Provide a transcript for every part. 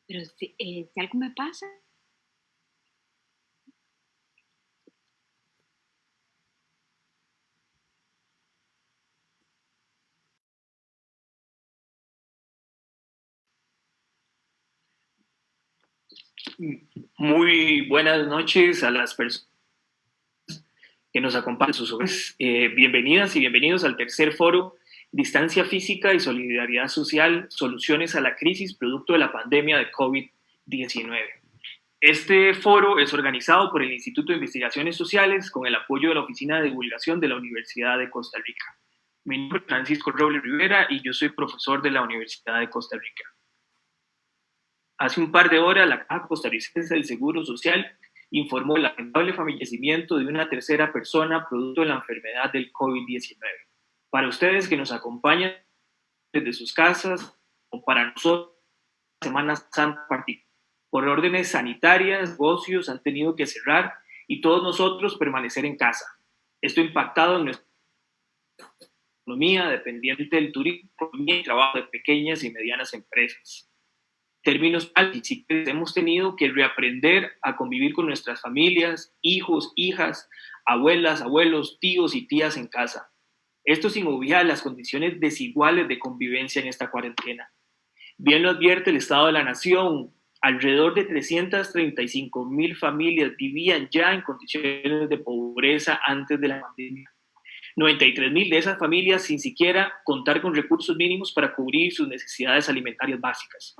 Pero si algo me pasa, Muy buenas noches a las personas que nos acompañan. Bienvenidas y bienvenidos al tercer foro Distancia Física y Solidaridad Social, Soluciones a la Crisis Producto de la Pandemia de COVID-19. Este foro es organizado por el Instituto de Investigaciones Sociales con el apoyo de la Oficina de Divulgación de la Universidad de Costa Rica. Mi nombre es Francisco Robles Rivera y yo soy profesor de la Universidad de Costa Rica. Hace un par de horas, la Caja Costarricense del Seguro Social informó el lamentable fallecimiento de una tercera persona producto de la enfermedad del COVID-19. Para ustedes que nos acompañan desde sus casas, o para nosotros, Semana Santa particular, por órdenes sanitarias, negocios han tenido que cerrar y todos nosotros permanecer en casa. Esto ha impactado en nuestra economía dependiente del turismo y el trabajo de pequeñas y medianas empresas. Términos prácticos, hemos tenido que reaprender a convivir con nuestras familias, hijos, hijas, abuelas, abuelos, tíos y tías en casa. Esto sin obviar las condiciones desiguales de convivencia en esta cuarentena. Bien lo advierte el Estado de la Nación, alrededor de 335,000 familias vivían ya en condiciones de pobreza antes de la pandemia. 93,000 de esas familias sin siquiera contar con recursos mínimos para cubrir sus necesidades alimentarias básicas.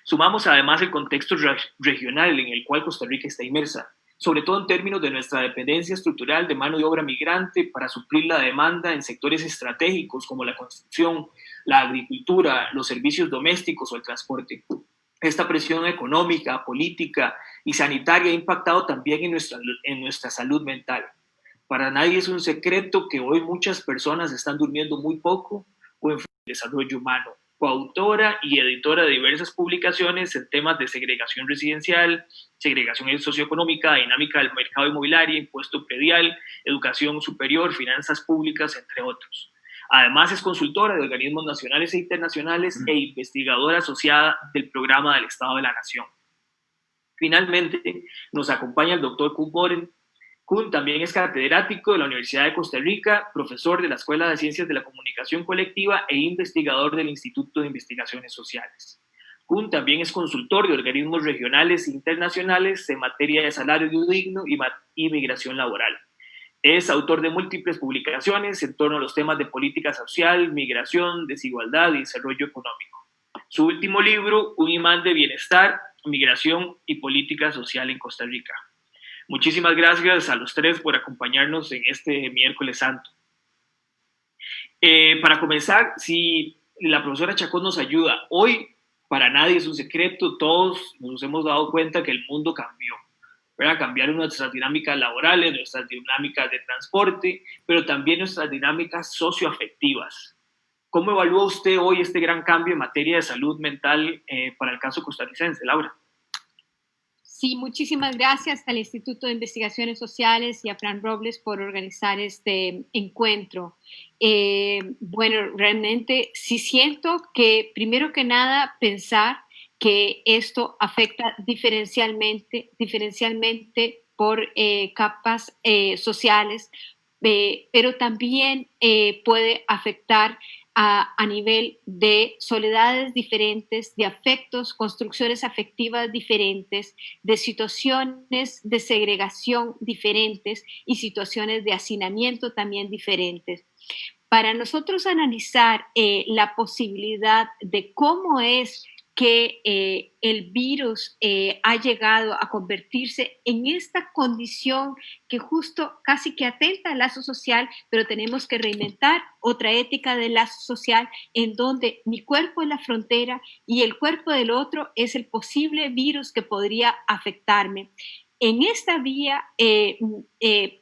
Sumamos además el contexto regional en el cual Costa Rica está inmersa, sobre todo en términos de nuestra dependencia estructural de mano de obra migrante para suplir la demanda en sectores estratégicos como la construcción, la agricultura, los servicios domésticos o el transporte. Esta presión económica, política y sanitaria ha impactado también en nuestra salud mental. Para nadie es un secreto que hoy muchas personas están durmiendo muy poco o en desarrollo humano. Coautora y editora de diversas publicaciones en temas de segregación residencial, segregación socioeconómica, dinámica del mercado inmobiliario, impuesto predial, educación superior, finanzas públicas, entre otros. Además, es consultora de organismos nacionales e internacionales e investigadora asociada del Programa del Estado de la Nación. Finalmente, nos acompaña el doctor Kuhn Boren. Kuhn también es catedrático de la Universidad de Costa Rica, profesor de la Escuela de Ciencias de la Comunicación Colectiva e investigador del Instituto de Investigaciones Sociales. Kuhn también es consultor de organismos regionales e internacionales en materia de salario digno y migración laboral. Es autor de múltiples publicaciones en torno a los temas de política social, migración, desigualdad y desarrollo económico. Su último libro, Un imán de bienestar, migración y política social en Costa Rica. Muchísimas gracias a los tres por acompañarnos en este miércoles santo. Para comenzar, si la profesora Chacón nos ayuda, hoy para nadie es un secreto, todos nos hemos dado cuenta que el mundo cambió. ¿Verdad? Cambiaron nuestras dinámicas laborales, nuestras dinámicas de transporte, pero también nuestras dinámicas socioafectivas. ¿Cómo evalúa usted hoy este gran cambio en materia de salud mental para el caso costarricense, Laura? sí, muchísimas gracias al Instituto de Investigaciones Sociales y a Fran Robles por organizar este encuentro. Bueno, realmente sí siento que, primero que nada, pensar que esto afecta diferencialmente por capas sociales, pero también puede afectar a nivel de soledades diferentes, de afectos, construcciones afectivas diferentes, de situaciones de segregación diferentes y situaciones de hacinamiento también diferentes. Para nosotros analizar la posibilidad de cómo es que el virus ha llegado a convertirse en esta condición que justo casi que atenta al lazo social, pero tenemos que reinventar otra ética del lazo social en donde mi cuerpo es la frontera y el cuerpo del otro es el posible virus que podría afectarme. En esta vía,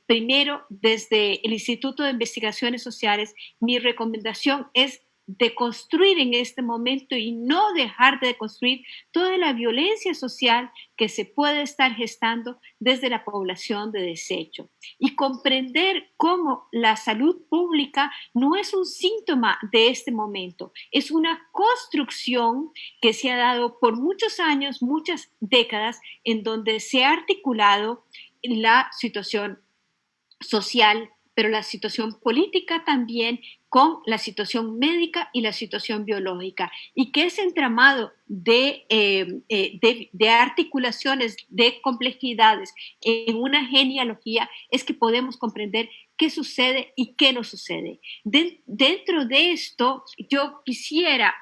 primero, desde el Instituto de Investigaciones Sociales, mi recomendación es de construir en este momento y no dejar de construir toda la violencia social que se puede estar gestando desde la población de desecho y comprender cómo la salud pública no es un síntoma de este momento, es una construcción que se ha dado por muchos años, muchas décadas, en donde se ha articulado la situación social, pero la situación política también con la situación médica y la situación biológica, y que ese entramado de articulaciones, de complejidades en una genealogía es que podemos comprender qué sucede y qué no sucede. Dentro de esto, yo quisiera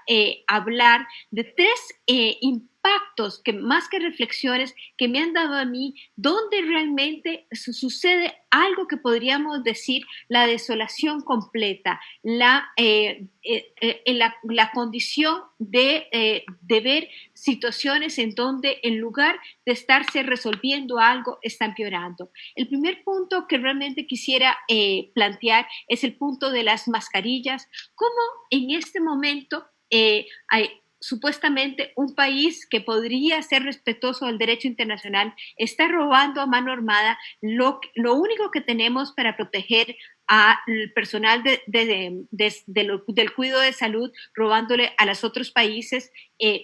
hablar de tres impactos que más que reflexiones que me han dado a mí, donde realmente sucede algo que podríamos decir la desolación completa, la condición de ver situaciones en donde en lugar de estarse resolviendo algo, está empeorando. El primer punto que realmente quisiera plantear es el punto de las mascarillas, cómo en este momento hay supuestamente un país que podría ser respetuoso del derecho internacional está robando a mano armada lo único que tenemos para proteger al personal del cuidado de salud, robándole a los otros países.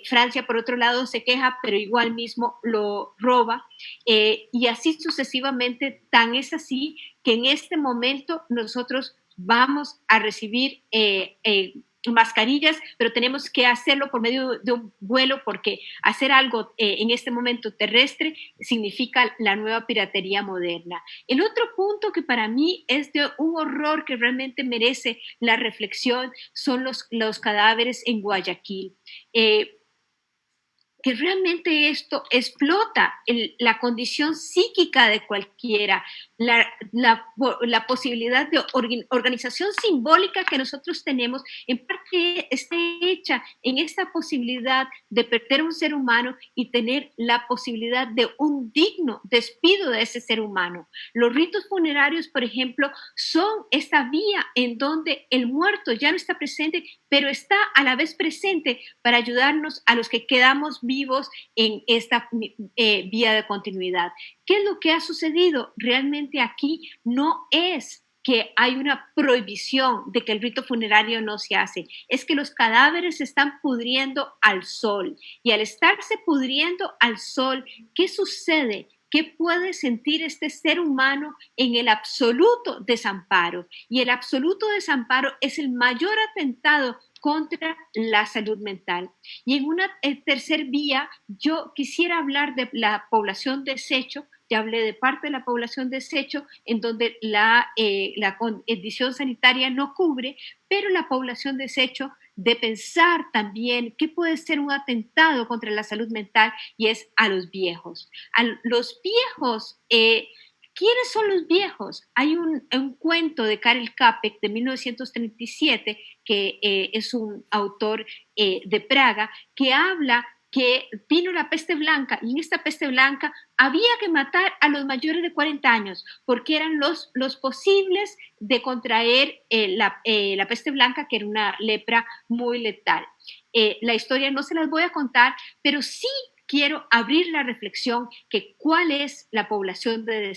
Francia, por otro lado, se queja, pero igual mismo lo roba. Y así sucesivamente, tan es así que en este momento nosotros vamos a recibir mascarillas, pero tenemos que hacerlo por medio de un vuelo porque hacer algo en este momento terrestre significa la nueva piratería moderna. El otro punto que para mí es de un horror que realmente merece la reflexión son los cadáveres en Guayaquil. Que realmente esto explota la condición psíquica de cualquiera, la posibilidad de organización simbólica que nosotros tenemos, en parte está hecha en esta posibilidad de perder un ser humano y tener la posibilidad de un digno despido de ese ser humano. Los ritos funerarios, por ejemplo, son esta vía en donde el muerto ya no está presente, pero está a la vez presente para ayudarnos a los que quedamos vivos en esta vía de continuidad. ¿Qué es lo que ha sucedido? Realmente aquí no es que hay una prohibición de que el rito funerario no se hace, es que los cadáveres se están pudriendo al sol y al estarse pudriendo al sol, ¿qué sucede? ¿Qué puede sentir este ser humano en el absoluto desamparo? Y el absoluto desamparo es el mayor atentado contra la salud mental. Y en una tercer vía, yo quisiera hablar de la población desecho. Ya hablé de parte de la población desecho, en donde la condición sanitaria no cubre, pero la población desecho de pensar también qué puede ser un atentado contra la salud mental y es a los viejos. A los viejos, ¿quiénes son los viejos? Hay un cuento de Karel Čapek de 1937, que es un autor de Praga, que habla que vino la peste blanca y en esta peste blanca había que matar a los mayores de 40 años porque eran los posibles de contraer la peste blanca, que era una lepra muy letal. La historia no se las voy a contar, pero sí quiero abrir la reflexión que cuál es la población de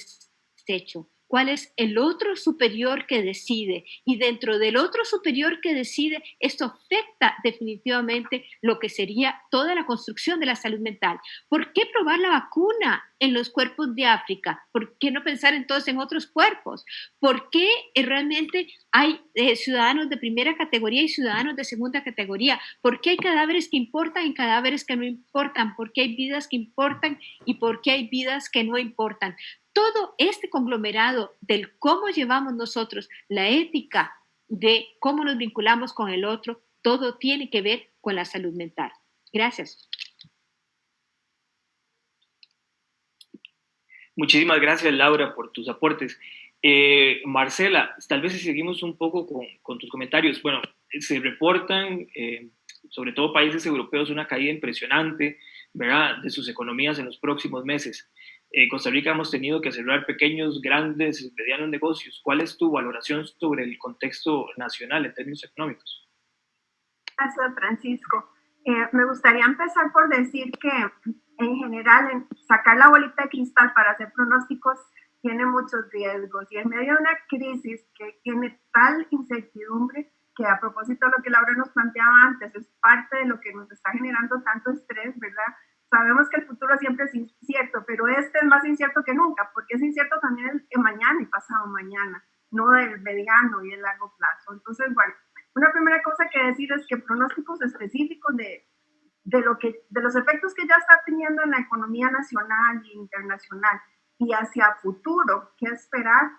desecho, cuál es el otro superior que decide, y dentro del otro superior que decide, esto afecta definitivamente lo que sería toda la construcción de la salud mental. ¿Por qué probar la vacuna en los cuerpos de África? ¿Por qué no pensar entonces en otros cuerpos? ¿Por qué realmente hay ciudadanos de primera categoría y ciudadanos de segunda categoría? ¿Por qué hay cadáveres que importan y cadáveres que no importan? ¿Por qué hay vidas que importan y por qué hay vidas que no importan? Todo este conglomerado del cómo llevamos nosotros la ética de cómo nos vinculamos con el otro, todo tiene que ver con la salud mental. Gracias. Muchísimas gracias, Laura, por tus aportes. Marcela, tal vez si seguimos un poco con tus comentarios. Bueno, se reportan, sobre todo países europeos, una caída impresionante, ¿verdad?, de sus economías en los próximos meses. En Costa Rica hemos tenido que cerrar pequeños, grandes, medianos negocios. ¿Cuál es tu valoración sobre el contexto nacional en términos económicos? Gracias, Francisco. Me gustaría empezar por decir que en general sacar la bolita de cristal para hacer pronósticos tiene muchos riesgos y en medio de una crisis que tiene tal incertidumbre que a propósito de lo que Laura nos planteaba antes, es parte de lo que nos está generando tanto estrés, ¿verdad? Sabemos que el futuro siempre es incierto, pero este es más incierto que nunca, porque es incierto también el mañana y pasado mañana, no del mediano y el largo plazo. Entonces, bueno, una primera cosa que decir es que pronósticos específicos de los efectos que ya está teniendo en la economía nacional e internacional y hacia futuro, qué esperar,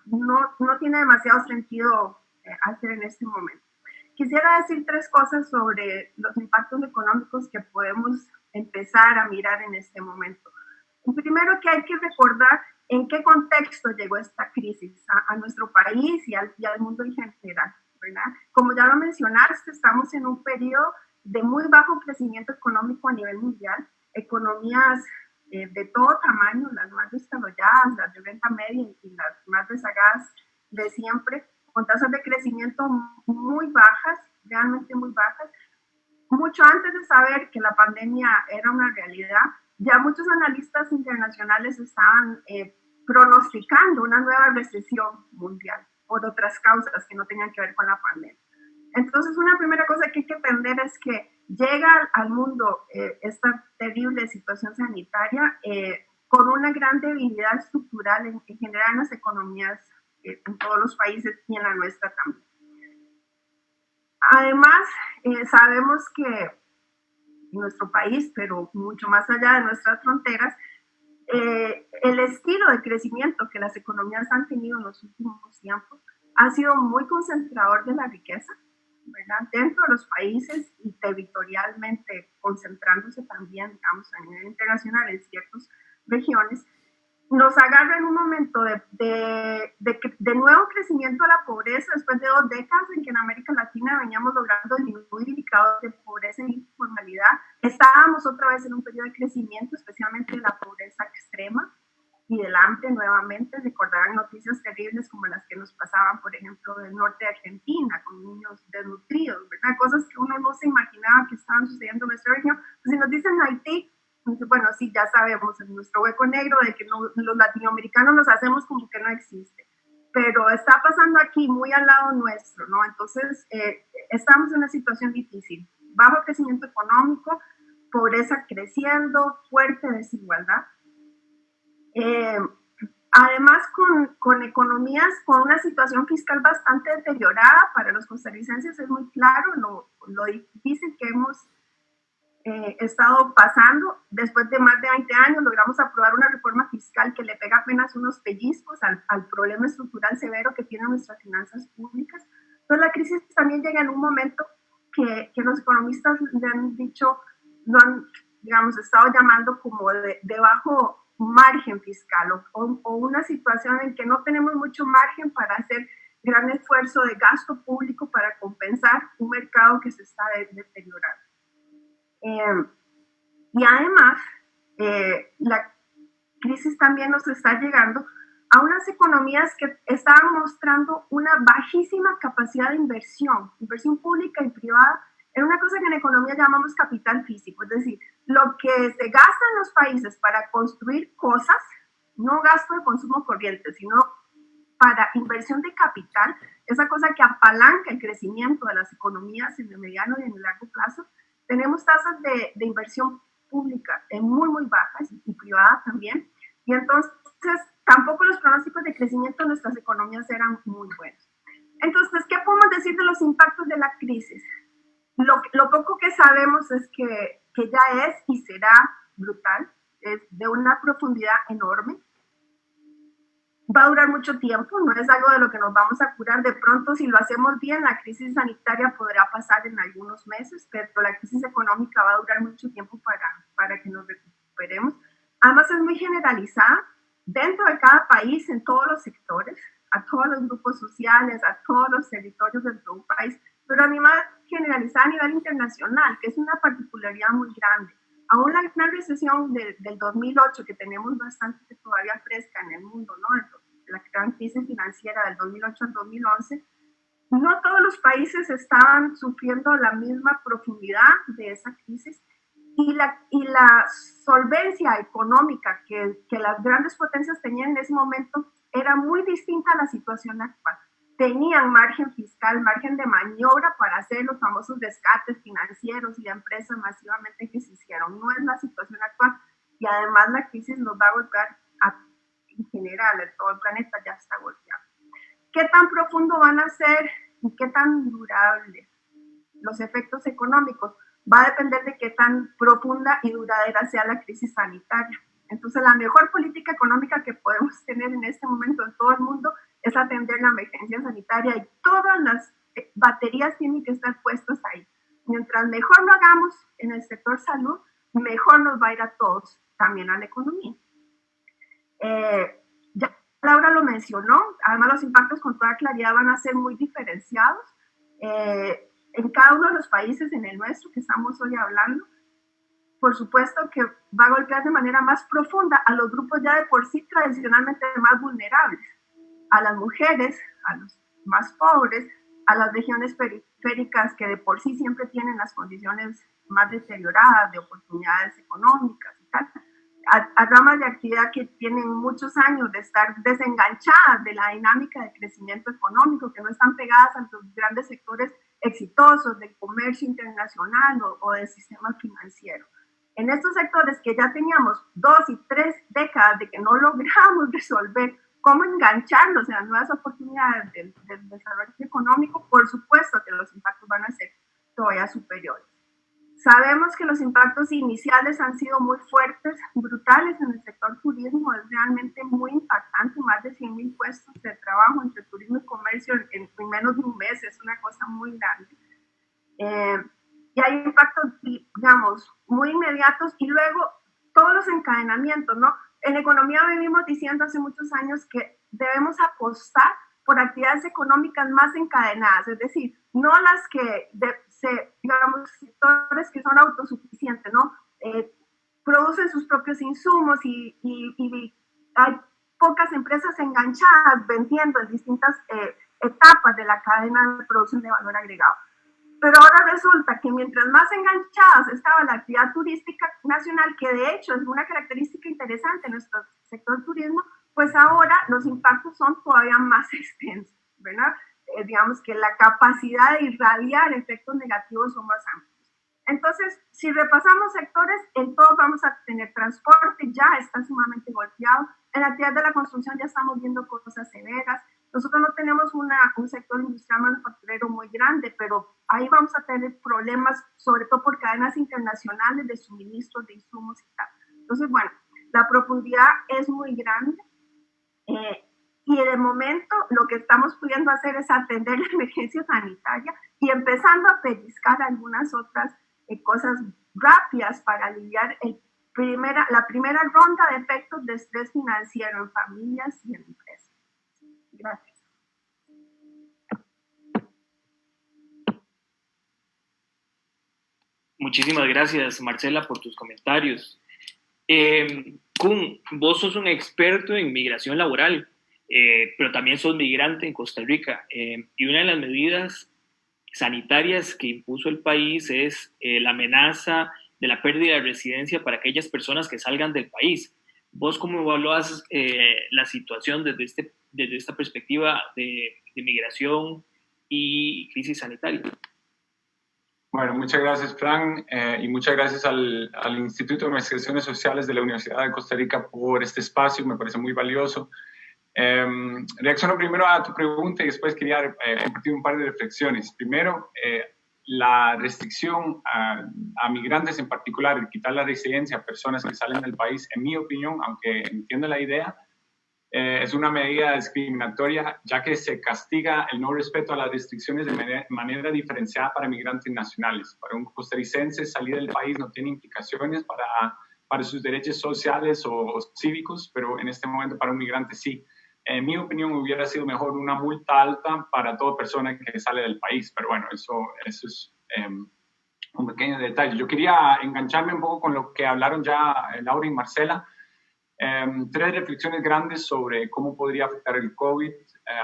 no tiene demasiado sentido hacer en este momento. Quisiera decir tres cosas sobre los impactos económicos que podemos empezar a mirar en este momento. Primero, que hay que recordar en qué contexto llegó esta crisis a nuestro país y al mundo en general, ¿verdad? Como ya lo mencionaste, estamos en un periodo de muy bajo crecimiento económico a nivel mundial, economías de todo tamaño, las más desarrolladas, las de renta media y las más rezagadas de siempre, con tasas de crecimiento muy bajas, realmente muy bajas. Mucho antes de saber que la pandemia era una realidad, ya muchos analistas internacionales estaban pronosticando una nueva recesión mundial por otras causas que no tenían que ver con la pandemia. Entonces, una primera cosa que hay que entender es que llega al mundo esta terrible situación sanitaria con una gran debilidad estructural en general en las economías en todos los países y en la nuestra también. Además, sabemos que en nuestro país, pero mucho más allá de nuestras fronteras, el estilo de crecimiento que las economías han tenido en los últimos tiempos ha sido muy concentrador de la riqueza, ¿verdad? Dentro de los países y territorialmente concentrándose también, digamos, a nivel internacional en ciertas regiones, nos agarra en un momento de nuevo crecimiento a la pobreza después de 2 décadas en que en América Latina veníamos logrando disminuir indicadores de pobreza e informalidad. Estábamos otra vez en un periodo de crecimiento, especialmente de la pobreza extrema y del hambre nuevamente. Recordarán noticias terribles como las que nos pasaban, por ejemplo, del norte de Argentina, con niños desnutridos, ¿verdad? Cosas que uno no se imaginaba que estaban sucediendo en nuestra región. Pues si nos dicen Haití, bueno, sí, ya sabemos, en nuestro hueco negro de que no, los latinoamericanos nos hacemos como que no existe, pero está pasando aquí muy al lado nuestro, ¿no? Entonces, estamos en una situación difícil, bajo crecimiento económico, pobreza creciendo, fuerte desigualdad. Además, con economías con una situación fiscal bastante deteriorada para los costarricenses, es muy claro lo difícil que hemos estado pasando. Después de más de 20 años logramos aprobar una reforma fiscal que le pega apenas unos pellizcos al problema estructural severo que tienen nuestras finanzas públicas. Entonces la crisis también llega en un momento que los economistas le han dicho, lo han, digamos, estado llamando como de bajo margen fiscal o una situación en que no tenemos mucho margen para hacer gran esfuerzo de gasto público para compensar un mercado que se está deteriorando. Y además, la crisis también nos está llegando a unas economías que estaban mostrando una bajísima capacidad de inversión pública y privada, en una cosa que en economía llamamos capital físico, es decir, lo que se gasta en los países para construir cosas, no gasto de consumo corriente, sino para inversión de capital, esa cosa que apalanca el crecimiento de las economías en el mediano y en el largo plazo. Tenemos tasas de inversión pública muy bajas y privada también, y entonces tampoco los pronósticos de crecimiento de nuestras economías eran muy buenos. Entonces, ¿qué podemos decir de los impactos de la crisis? Lo poco que sabemos es que ya es y será brutal, es de una profundidad enorme. Va a durar mucho tiempo, no es algo de lo que nos vamos a curar. De pronto, si lo hacemos bien, la crisis sanitaria podrá pasar en algunos meses, pero la crisis económica va a durar mucho tiempo para que nos recuperemos. Además, es muy generalizada dentro de cada país, en todos los sectores, a todos los grupos sociales, a todos los territorios dentro de un país, pero además generalizada a nivel internacional, que es una particularidad muy grande. Aún la gran recesión del 2008, que tenemos bastante todavía fresca en el mundo, ¿no? La gran crisis financiera del 2008 al 2011, no todos los países estaban sufriendo la misma profundidad de esa crisis y la solvencia económica que las grandes potencias tenían en ese momento era muy distinta a la situación actual. Tenían margen fiscal, margen de maniobra para hacer los famosos rescates financieros y de empresas masivamente que se hicieron. No es la situación actual y además la crisis nos va a golpear en general, en todo el planeta ya está golpeado. ¿Qué tan profundo van a ser y qué tan durables los efectos económicos? Va a depender de qué tan profunda y duradera sea la crisis sanitaria. Entonces, la mejor política económica que podemos tener en este momento en todo el mundo es atender la emergencia sanitaria y todas las baterías tienen que estar puestas ahí. Mientras mejor lo hagamos en el sector salud, mejor nos va a ir a todos, también a la economía. Ya Laura lo mencionó, además los impactos con toda claridad van a ser muy diferenciados en cada uno de los países, en el nuestro que estamos hoy hablando. Por supuesto que va a golpear de manera más profunda a los grupos ya de por sí tradicionalmente más vulnerables, a las mujeres, a los más pobres, a las regiones periféricas que de por sí siempre tienen las condiciones más deterioradas de oportunidades económicas y tal, a ramas de actividad que tienen muchos años de estar desenganchadas de la dinámica de crecimiento económico, que no están pegadas a los grandes sectores exitosos del comercio internacional o del sistema financiero. En estos sectores que ya teníamos 2 y 3 décadas de que no logramos resolver cómo engancharlos en las nuevas oportunidades del desarrollo económico, por supuesto que los impactos van a ser todavía superiores. Sabemos que los impactos iniciales han sido muy fuertes, brutales en el sector turismo, es realmente muy impactante, más de 100,000 puestos de trabajo entre turismo y comercio en menos de un mes, es una cosa muy grande. Y hay impactos, digamos, muy inmediatos y luego todos los encadenamientos, ¿no? En economía venimos diciendo hace muchos años que debemos apostar por actividades económicas más encadenadas, es decir, no las que, digamos, sectores que son autosuficientes, ¿no? Producen sus propios insumos y hay pocas empresas enganchadas vendiendo en distintas etapas de la cadena de producción de valor agregado. Pero ahora resulta que mientras más enganchadas estaba la actividad turística nacional, que de hecho es una característica interesante en nuestro sector turismo, pues ahora los impactos son todavía más extensos, ¿verdad? Digamos que la capacidad de irradiar efectos negativos son más amplios. Entonces, si repasamos sectores, en todos vamos a tener transporte, ya está sumamente golpeado. En la actividad de la construcción ya estamos viendo cosas severas. Nosotros no tenemos un sector industrial manufacturero muy grande, pero ahí vamos a tener problemas, sobre todo por cadenas internacionales de suministros de insumos y tal. Entonces, bueno, la profundidad es muy grande y de momento lo que estamos pudiendo hacer es atender la emergencia sanitaria y empezando a pellizcar algunas otras cosas rápidas para aliviar la primera ronda de efectos de estrés financiero en familias y en empresas. Gracias. Muchísimas gracias, Marcela, por tus comentarios. Kun, vos sos un experto en migración laboral, pero también sos migrante en Costa Rica. Y una de las medidas sanitarias que impuso el país es la amenaza de la pérdida de residencia para aquellas personas que salgan del país. ¿Vos cómo evaluás la situación desde esta perspectiva de migración y crisis sanitaria? Bueno, muchas gracias, Fran, y muchas gracias al Instituto de Investigaciones Sociales de la Universidad de Costa Rica por este espacio, me parece muy valioso. Reacciono primero a tu pregunta y después quería compartir un par de reflexiones. Primero, la restricción a migrantes en particular, el quitar la residencia a personas que salen del país, en mi opinión, aunque entiendo la idea, es una medida discriminatoria, ya que se castiga el no respeto a las restricciones de manera diferenciada para migrantes nacionales. Para un costarricense, salir del país no tiene implicaciones para sus derechos sociales o cívicos, pero en este momento para un migrante sí. En mi opinión, hubiera sido mejor una multa alta para toda persona que sale del país, pero bueno, eso es un pequeño detalle. Yo quería engancharme un poco con lo que hablaron ya Laura y Marcela. 3 reflexiones grandes sobre cómo podría afectar el COVID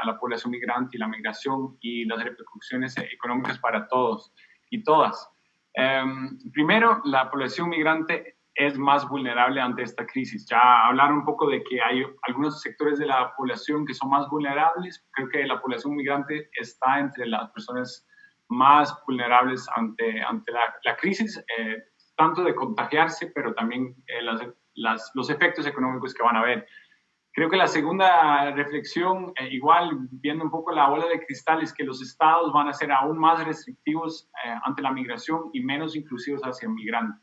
a la población migrante y la migración y las repercusiones económicas para todos y todas. Primero, la población migrante es más vulnerable ante esta crisis. Ya hablaron un poco de que hay algunos sectores de la población que son más vulnerables. Creo que la población migrante está entre las personas más vulnerables ante la crisis, tanto de contagiarse, pero también los efectos económicos que van a haber. Creo que la segunda reflexión, igual viendo un poco la bola de cristal, es que los estados van a ser aún más restrictivos ante la migración y menos inclusivos hacia migrantes.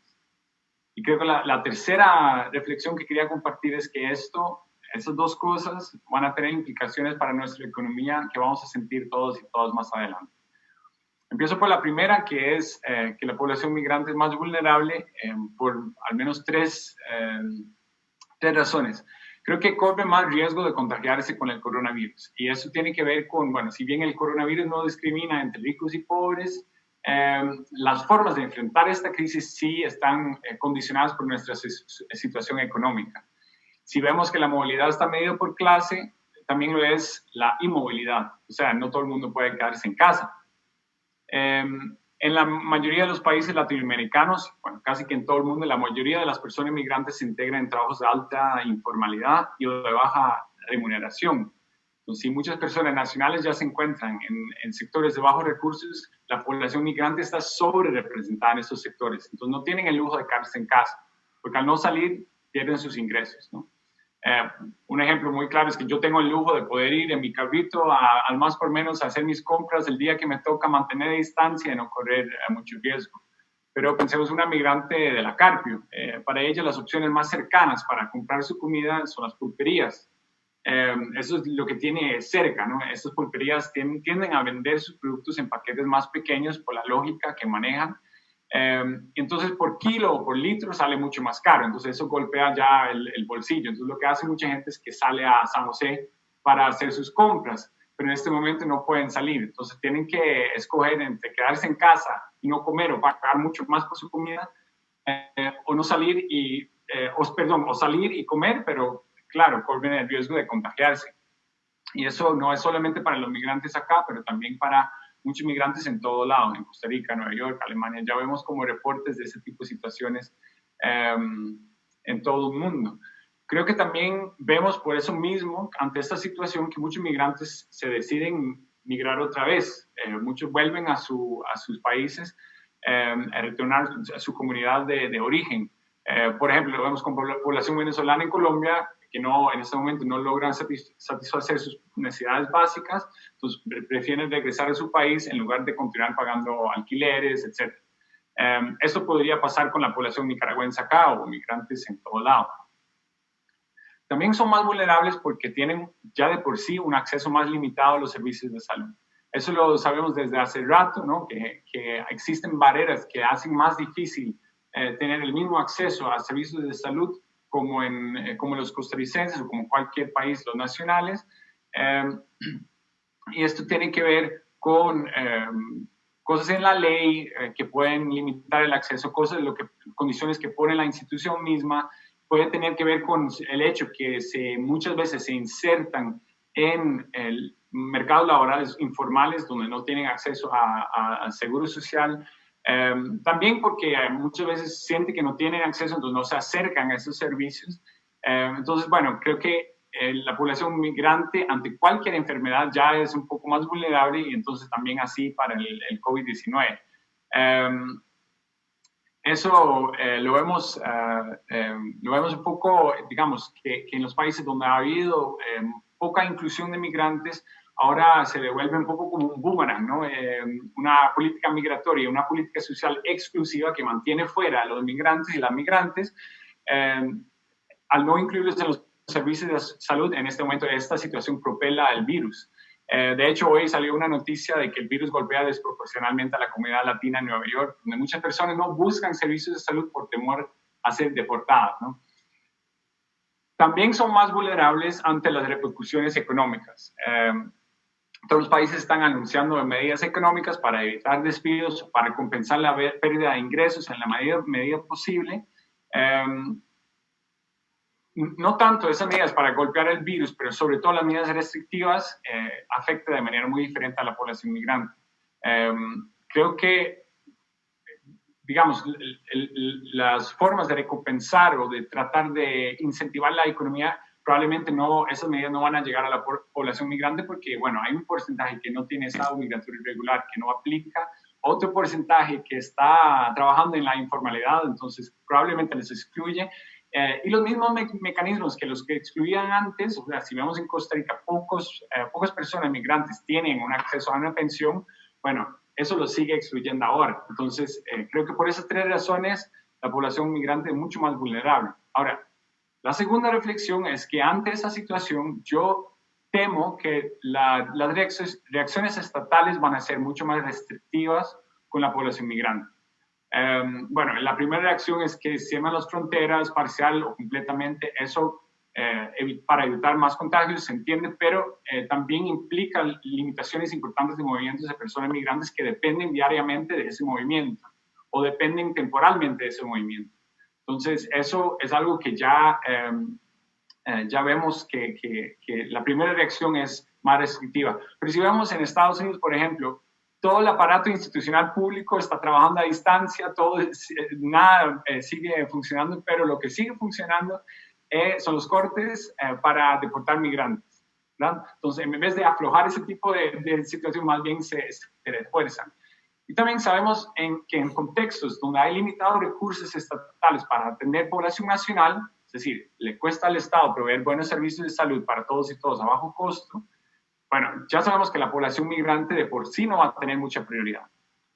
Y creo que la tercera reflexión que quería compartir es que esas dos cosas van a tener implicaciones para nuestra economía que vamos a sentir todos y todas más adelante. Empiezo por la primera, que es que la población migrante es más vulnerable por al menos tres razones. Creo que corre más riesgo de contagiarse con el coronavirus. Y eso tiene que ver con, bueno, si bien el coronavirus no discrimina entre ricos y pobres, las formas de enfrentar esta crisis sí están condicionadas por nuestra situación económica. Si vemos que la movilidad está medida por clase, también lo es la inmovilidad. O sea, no todo el mundo puede quedarse en casa. En la mayoría de los países latinoamericanos, bueno, casi que en todo el mundo, la mayoría de las personas migrantes se integran en trabajos de alta informalidad y de baja remuneración. Entonces, si muchas personas nacionales ya se encuentran en sectores de bajos recursos, la población migrante está sobre representada en esos sectores. Entonces, no tienen el lujo de quedarse en casa, porque al no salir, pierden sus ingresos, ¿no? Un ejemplo muy claro es que yo tengo el lujo de poder ir en mi carrito al más por menos a hacer mis compras el día que me toca mantener distancia y no correr mucho riesgo. Pero pensemos una migrante de la Carpio. Para ella las opciones más cercanas para comprar su comida son las pulperías. Eso es lo que tiene cerca, ¿no? Estas pulperías tienden a vender sus productos en paquetes más pequeños por la lógica que manejan. Entonces por kilo o por litro sale mucho más caro, entonces eso golpea ya el bolsillo. Entonces lo que hace mucha gente es que sale a San José para hacer sus compras, pero en este momento no pueden salir, entonces tienen que escoger entre quedarse en casa y no comer o pagar mucho más por su comida, o no salir o salir y comer, pero claro, corren el riesgo de contagiarse. Y eso no es solamente para los migrantes acá, pero también para muchos migrantes en todo lado, en Costa Rica, Nueva York, Alemania. Ya vemos como reportes de ese tipo de situaciones en todo el mundo. Creo que también vemos por eso mismo, ante esta situación, que muchos migrantes se deciden migrar otra vez. Muchos vuelven a sus países a retornar a su comunidad de origen. Por ejemplo, lo vemos con población venezolana en Colombia, que en este momento no logran satisfacer sus necesidades básicas, entonces prefieren regresar a su país en lugar de continuar pagando alquileres, etc. Esto podría pasar con la población nicaragüense acá o migrantes en todo lado. También son más vulnerables porque tienen ya de por sí un acceso más limitado a los servicios de salud. Eso lo sabemos desde hace rato, ¿no? Que existen barreras que hacen más difícil tener el mismo acceso a servicios de salud como los costarricenses o como cualquier país, los nacionales. Y esto tiene que ver con cosas en la ley que pueden limitar el acceso, condiciones que pone la institución misma. Puede tener que ver con el hecho que muchas veces se insertan en mercados laborales informales donde no tienen acceso al seguro social. También porque muchas veces sienten que no tienen acceso, entonces no se acercan a esos servicios. Entonces, bueno, creo que la población migrante ante cualquier enfermedad ya es un poco más vulnerable y entonces también así para el COVID-19. Eso lo vemos un poco, digamos, que en los países donde ha habido poca inclusión de migrantes, ahora se devuelve un poco como un boomerang, ¿no? Una política migratoria, una política social exclusiva que mantiene fuera a los migrantes y las migrantes, al no incluirlos en los servicios de salud. En este momento esta situación propela el virus. De hecho, hoy salió una noticia de que el virus golpea desproporcionalmente a la comunidad latina en Nueva York, donde muchas personas no buscan servicios de salud por temor a ser deportadas, ¿no? También son más vulnerables ante las repercusiones económicas. Todos los países están anunciando medidas económicas para evitar despidos, para compensar la pérdida de ingresos en la medida posible. no tanto esas medidas para golpear el virus, pero sobre todo las medidas restrictivas, afecta de manera muy diferente a la población migrante. Creo que, digamos, las formas de recompensar o de tratar de incentivar la economía, probablemente no, esas medidas no van a llegar a la población migrante porque, bueno, hay un porcentaje que no tiene estado migratorio irregular, que no aplica, otro porcentaje que está trabajando en la informalidad, entonces probablemente les excluye. Y los mismos mecanismos que los que excluían antes, o sea, si vemos en Costa Rica, pocas personas migrantes tienen un acceso a una pensión, bueno, eso lo sigue excluyendo ahora. Entonces, creo que por esas tres razones, la población migrante es mucho más vulnerable. Ahora, la segunda reflexión es que ante esa situación, yo temo que las reacciones estatales van a ser mucho más restrictivas con la población migrante. Bueno, la primera reacción es que cierran las fronteras parcial o completamente, eso para evitar más contagios, se entiende, pero también implica limitaciones importantes de movimientos de personas migrantes que dependen diariamente de ese movimiento o dependen temporalmente de ese movimiento. Entonces, eso es algo que ya vemos que la primera reacción es más restrictiva. Pero si vemos en Estados Unidos, por ejemplo, todo el aparato institucional público está trabajando a distancia, nada sigue funcionando, pero lo que sigue funcionando son los cortes para deportar migrantes, ¿verdad? Entonces, en vez de aflojar ese tipo de situación, más bien se refuerzan. Y también sabemos que en contextos donde hay limitados recursos estatales para atender población nacional, es decir, le cuesta al Estado proveer buenos servicios de salud para todos y todos a bajo costo, bueno, ya sabemos que la población migrante de por sí no va a tener mucha prioridad,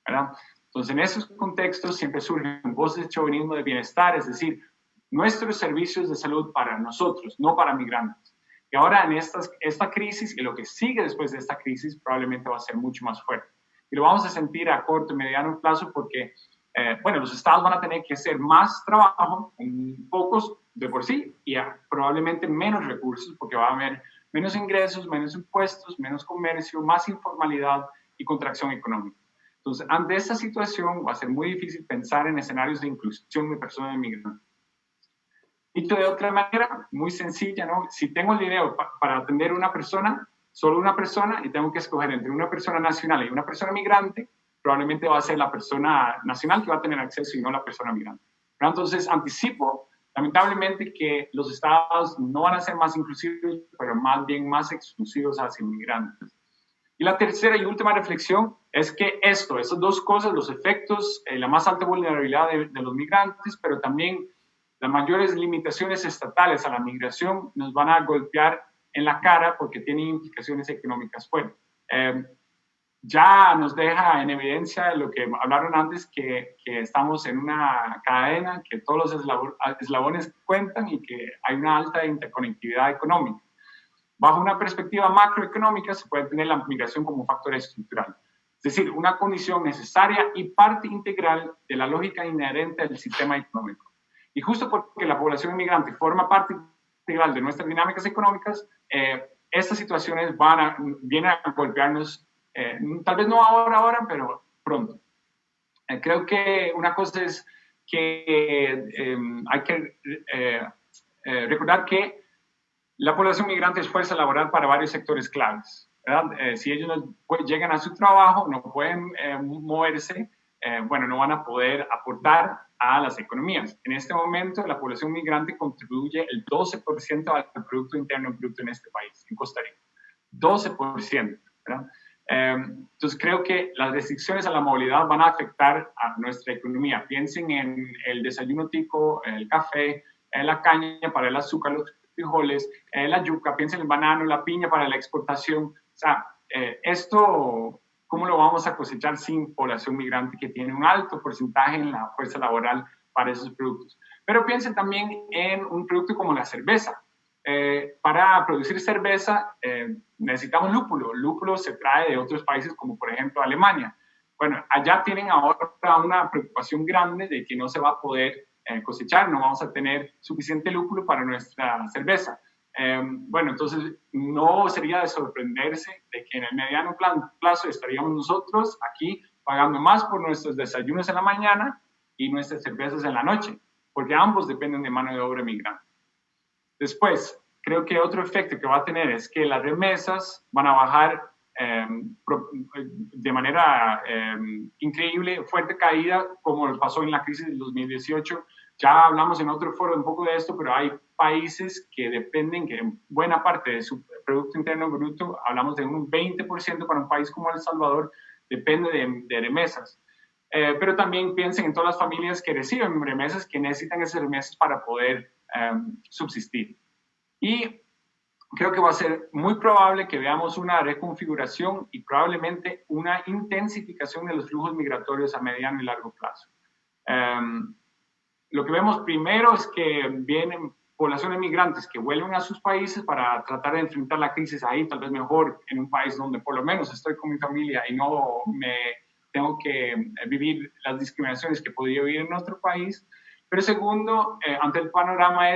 ¿verdad? Entonces, en esos contextos siempre surgen voces de chauvinismo de bienestar, es decir, nuestros servicios de salud para nosotros, no para migrantes. Y ahora en esta crisis y lo que sigue después de esta crisis probablemente va a ser mucho más fuerte. Y lo vamos a sentir a corto y mediano plazo porque, bueno, los estados van a tener que hacer más trabajo, pocos de por sí, y probablemente menos recursos porque va a haber menos ingresos, menos impuestos, menos comercio, más informalidad y contracción económica. Entonces, ante esta situación va a ser muy difícil pensar en escenarios de inclusión de personas migrantes. Dicho de otra manera, muy sencilla, ¿no? Si tengo el dinero para atender una persona, solo una persona, y tengo que escoger entre una persona nacional y una persona migrante, probablemente va a ser la persona nacional que va a tener acceso y no la persona migrante. Pero entonces, anticipo, lamentablemente, que los estados no van a ser más inclusivos, pero más bien más exclusivos hacia inmigrantes. Y la tercera y última reflexión es que esas dos cosas, los efectos, la más alta vulnerabilidad de los migrantes, pero también las mayores limitaciones estatales a la migración nos van a golpear en la cara porque tienen implicaciones económicas fuertes. Ya nos deja en evidencia lo que hablaron antes, que estamos en una cadena, que todos los eslabones cuentan y que hay una alta interconectividad económica. Bajo una perspectiva macroeconómica se puede tener la migración como un factor estructural, es decir, una condición necesaria y parte integral de la lógica inherente del sistema económico. Y justo porque la población inmigrante forma parte integral de nuestras dinámicas económicas, estas situaciones vienen a golpearnos, tal vez no ahora, pero pronto. Creo que una cosa es que hay que recordar que la población migrante es fuerza laboral para varios sectores claves, ¿verdad? Si ellos no llegan a su trabajo, no pueden moverse, bueno, no van a poder aportar a las economías. En este momento, la población migrante contribuye el 12% al Producto Interno Bruto en este país, en Costa Rica. 12%, ¿verdad? Entonces, creo que las restricciones a la movilidad van a afectar a nuestra economía. Piensen en el desayuno tico, el café, la caña para el azúcar, los frijoles, la yuca, piensen en el banano, la piña para la exportación. O sea, esto, ¿cómo lo vamos a cosechar sin población migrante que tiene un alto porcentaje en la fuerza laboral para esos productos? Pero piensen también en un producto como la cerveza. Para producir cerveza necesitamos lúpulo. Lúpulo se trae de otros países como por ejemplo Alemania. Bueno, allá tienen ahora una preocupación grande de que no se va a poder cosechar, no vamos a tener suficiente lúpulo para nuestra cerveza. Bueno, entonces no sería de sorprenderse de que en el mediano plazo estaríamos nosotros aquí pagando más por nuestros desayunos en la mañana y nuestras cervezas en la noche, porque ambos dependen de mano de obra migrante. Después, creo que otro efecto que va a tener es que las remesas van a bajar de manera increíble, fuerte caída, como pasó en la crisis del 2018. Ya hablamos en otro foro un poco de esto, pero hay países que dependen, que en buena parte de su Producto Interno Bruto, hablamos de un 20% para un país como El Salvador, depende de remesas. Pero también piensen en todas las familias que reciben remesas, que necesitan esas remesas para poder subsistir. Y creo que va a ser muy probable que veamos una reconfiguración y probablemente una intensificación de los flujos migratorios a mediano y largo plazo. Lo que vemos primero es que vienen poblaciones migrantes que vuelven a sus países para tratar de enfrentar la crisis ahí, tal vez mejor en un país donde por lo menos estoy con mi familia y no me tengo que vivir las discriminaciones que podría vivir en otro país. Pero segundo, ante el panorama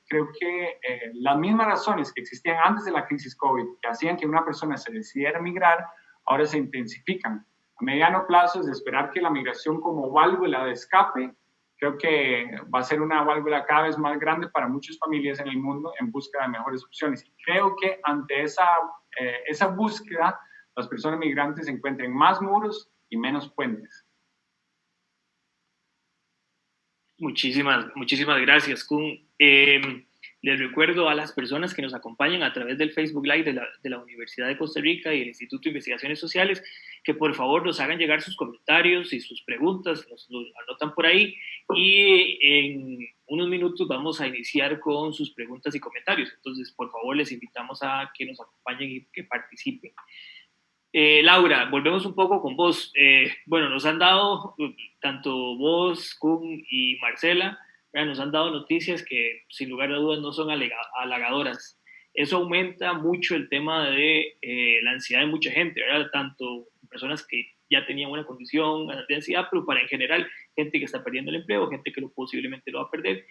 creo que las mismas razones que existían antes de la crisis COVID, que hacían que una persona se decidiera migrar, ahora se intensifican. A mediano plazo es de esperar que la migración como válvula de escape, creo que va a ser una válvula cada vez más grande para muchas familias en el mundo en busca de mejores opciones. Y creo que ante esa búsqueda, las personas migrantes encuentren más muros y menos puentes. Muchísimas gracias, Kun. Les recuerdo a las personas que nos acompañan a través del Facebook Live de la Universidad de Costa Rica y el Instituto de Investigaciones Sociales, que por favor nos hagan llegar sus comentarios y sus preguntas, los anotan por ahí, y en unos minutos vamos a iniciar con sus preguntas y comentarios. Entonces, por favor, les invitamos a que nos acompañen y que participen. Laura, volvemos un poco con vos. Bueno, nos han dado, tanto vos, Kun y Marcela, nos han dado noticias que sin lugar a dudas no son halagadoras. Eso aumenta mucho el tema de la ansiedad de mucha gente, ¿verdad? Tanto personas que ya tenían una condición de ansiedad, pero para en general gente que está perdiendo el empleo, gente que posiblemente lo va a perder.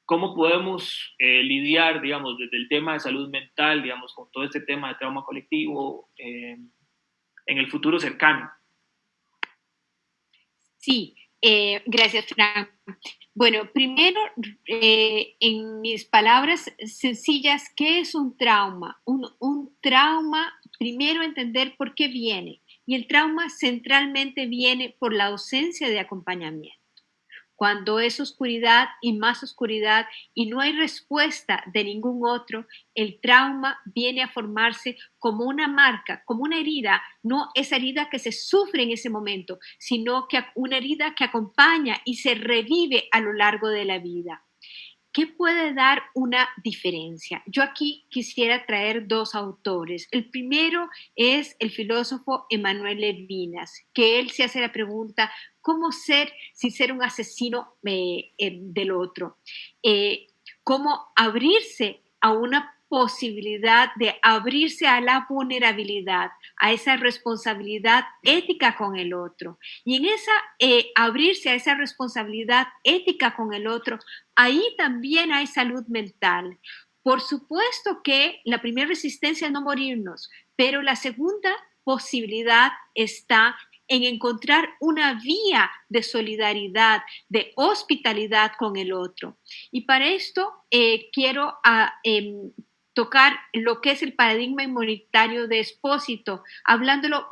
¿Cómo podemos lidiar, digamos, desde el tema de salud mental, digamos, con todo este tema de trauma colectivo en el futuro cercano? Sí, gracias, Fran. Bueno, primero, en mis palabras sencillas, ¿qué es un trauma? Un trauma, primero entender por qué viene. Y el trauma centralmente viene por la ausencia de acompañamiento. Cuando es oscuridad y más oscuridad y no hay respuesta de ningún otro, el trauma viene a formarse como una marca, como una herida, no esa herida que se sufre en ese momento, sino que una herida que acompaña y se revive a lo largo de la vida. ¿Qué puede dar una diferencia? Yo aquí quisiera traer dos autores. El primero es el filósofo Emmanuel Levinas, que él se hace la pregunta, ¿cómo ser sin ser un asesino del otro? ¿Cómo abrirse a una posibilidad de abrirse a la vulnerabilidad, a esa responsabilidad ética con el otro? Y en esa abrirse a esa responsabilidad ética con el otro, ahí también hay salud mental. Por supuesto que la primera resistencia es no morirnos, pero la segunda posibilidad está en encontrar una vía de solidaridad, de hospitalidad con el otro. Y para esto quiero tocar lo que es el paradigma inmunitario de Espósito, hablándolo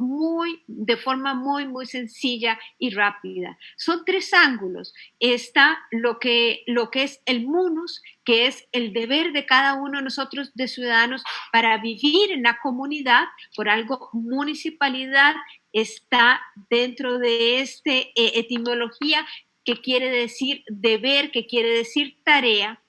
de forma muy sencilla y rápida. Son tres ángulos. Está lo que es el munus, que es el deber de cada uno de nosotros de ciudadanos para vivir en la comunidad, por algo municipalidad está dentro de esta etimología que quiere decir deber, que quiere decir tarea.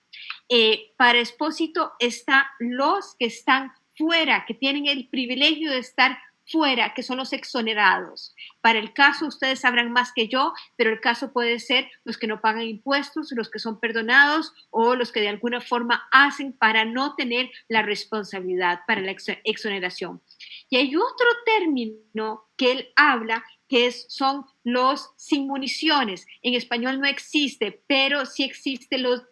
Para Espósito están los que están fuera, que tienen el privilegio de estar fuera, que son los exonerados. Para el caso, ustedes sabrán más que yo, pero el caso puede ser los que no pagan impuestos, los que son perdonados o los que de alguna forma hacen para no tener la responsabilidad para la exoneración. Y hay otro término que él habla que son los sin municiones. En español no existe, pero sí existe los...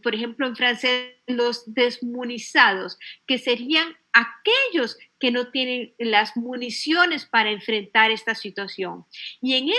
por ejemplo, en francés, los desmunizados, que serían aquellos que no tienen las municiones para enfrentar esta situación. Y en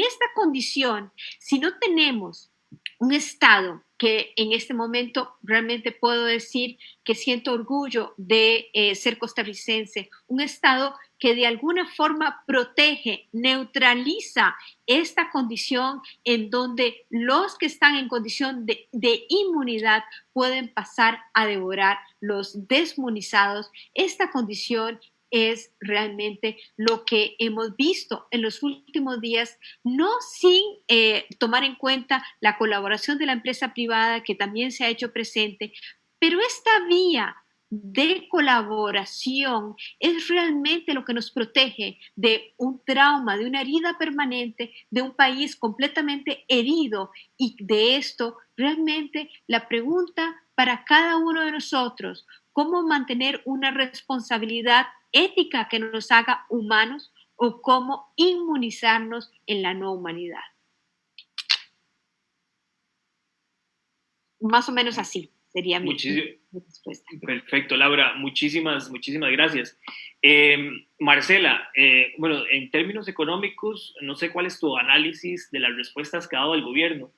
esta condición, si no tenemos Un Estado que en este momento realmente puedo decir que siento orgullo de ser costarricense, un Estado que de alguna forma protege, neutraliza esta condición en donde los que están en condición de inmunidad pueden pasar a devorar los desmunizados. Esta condición es realmente lo que hemos visto en los últimos días, no sin tomar en cuenta la colaboración de la empresa privada que también se ha hecho presente, pero esta vía de colaboración es realmente lo que nos protege de un trauma, de una herida permanente, de un país completamente herido. Y de esto realmente la pregunta para cada uno de nosotros, ¿cómo mantener una responsabilidad ética que nos haga humanos o cómo inmunizarnos en la no humanidad? Más o menos así sería mi respuesta. Perfecto, Laura, muchísimas gracias. Marcela, bueno, en términos económicos, no sé cuál es tu análisis de las respuestas que ha dado el gobierno.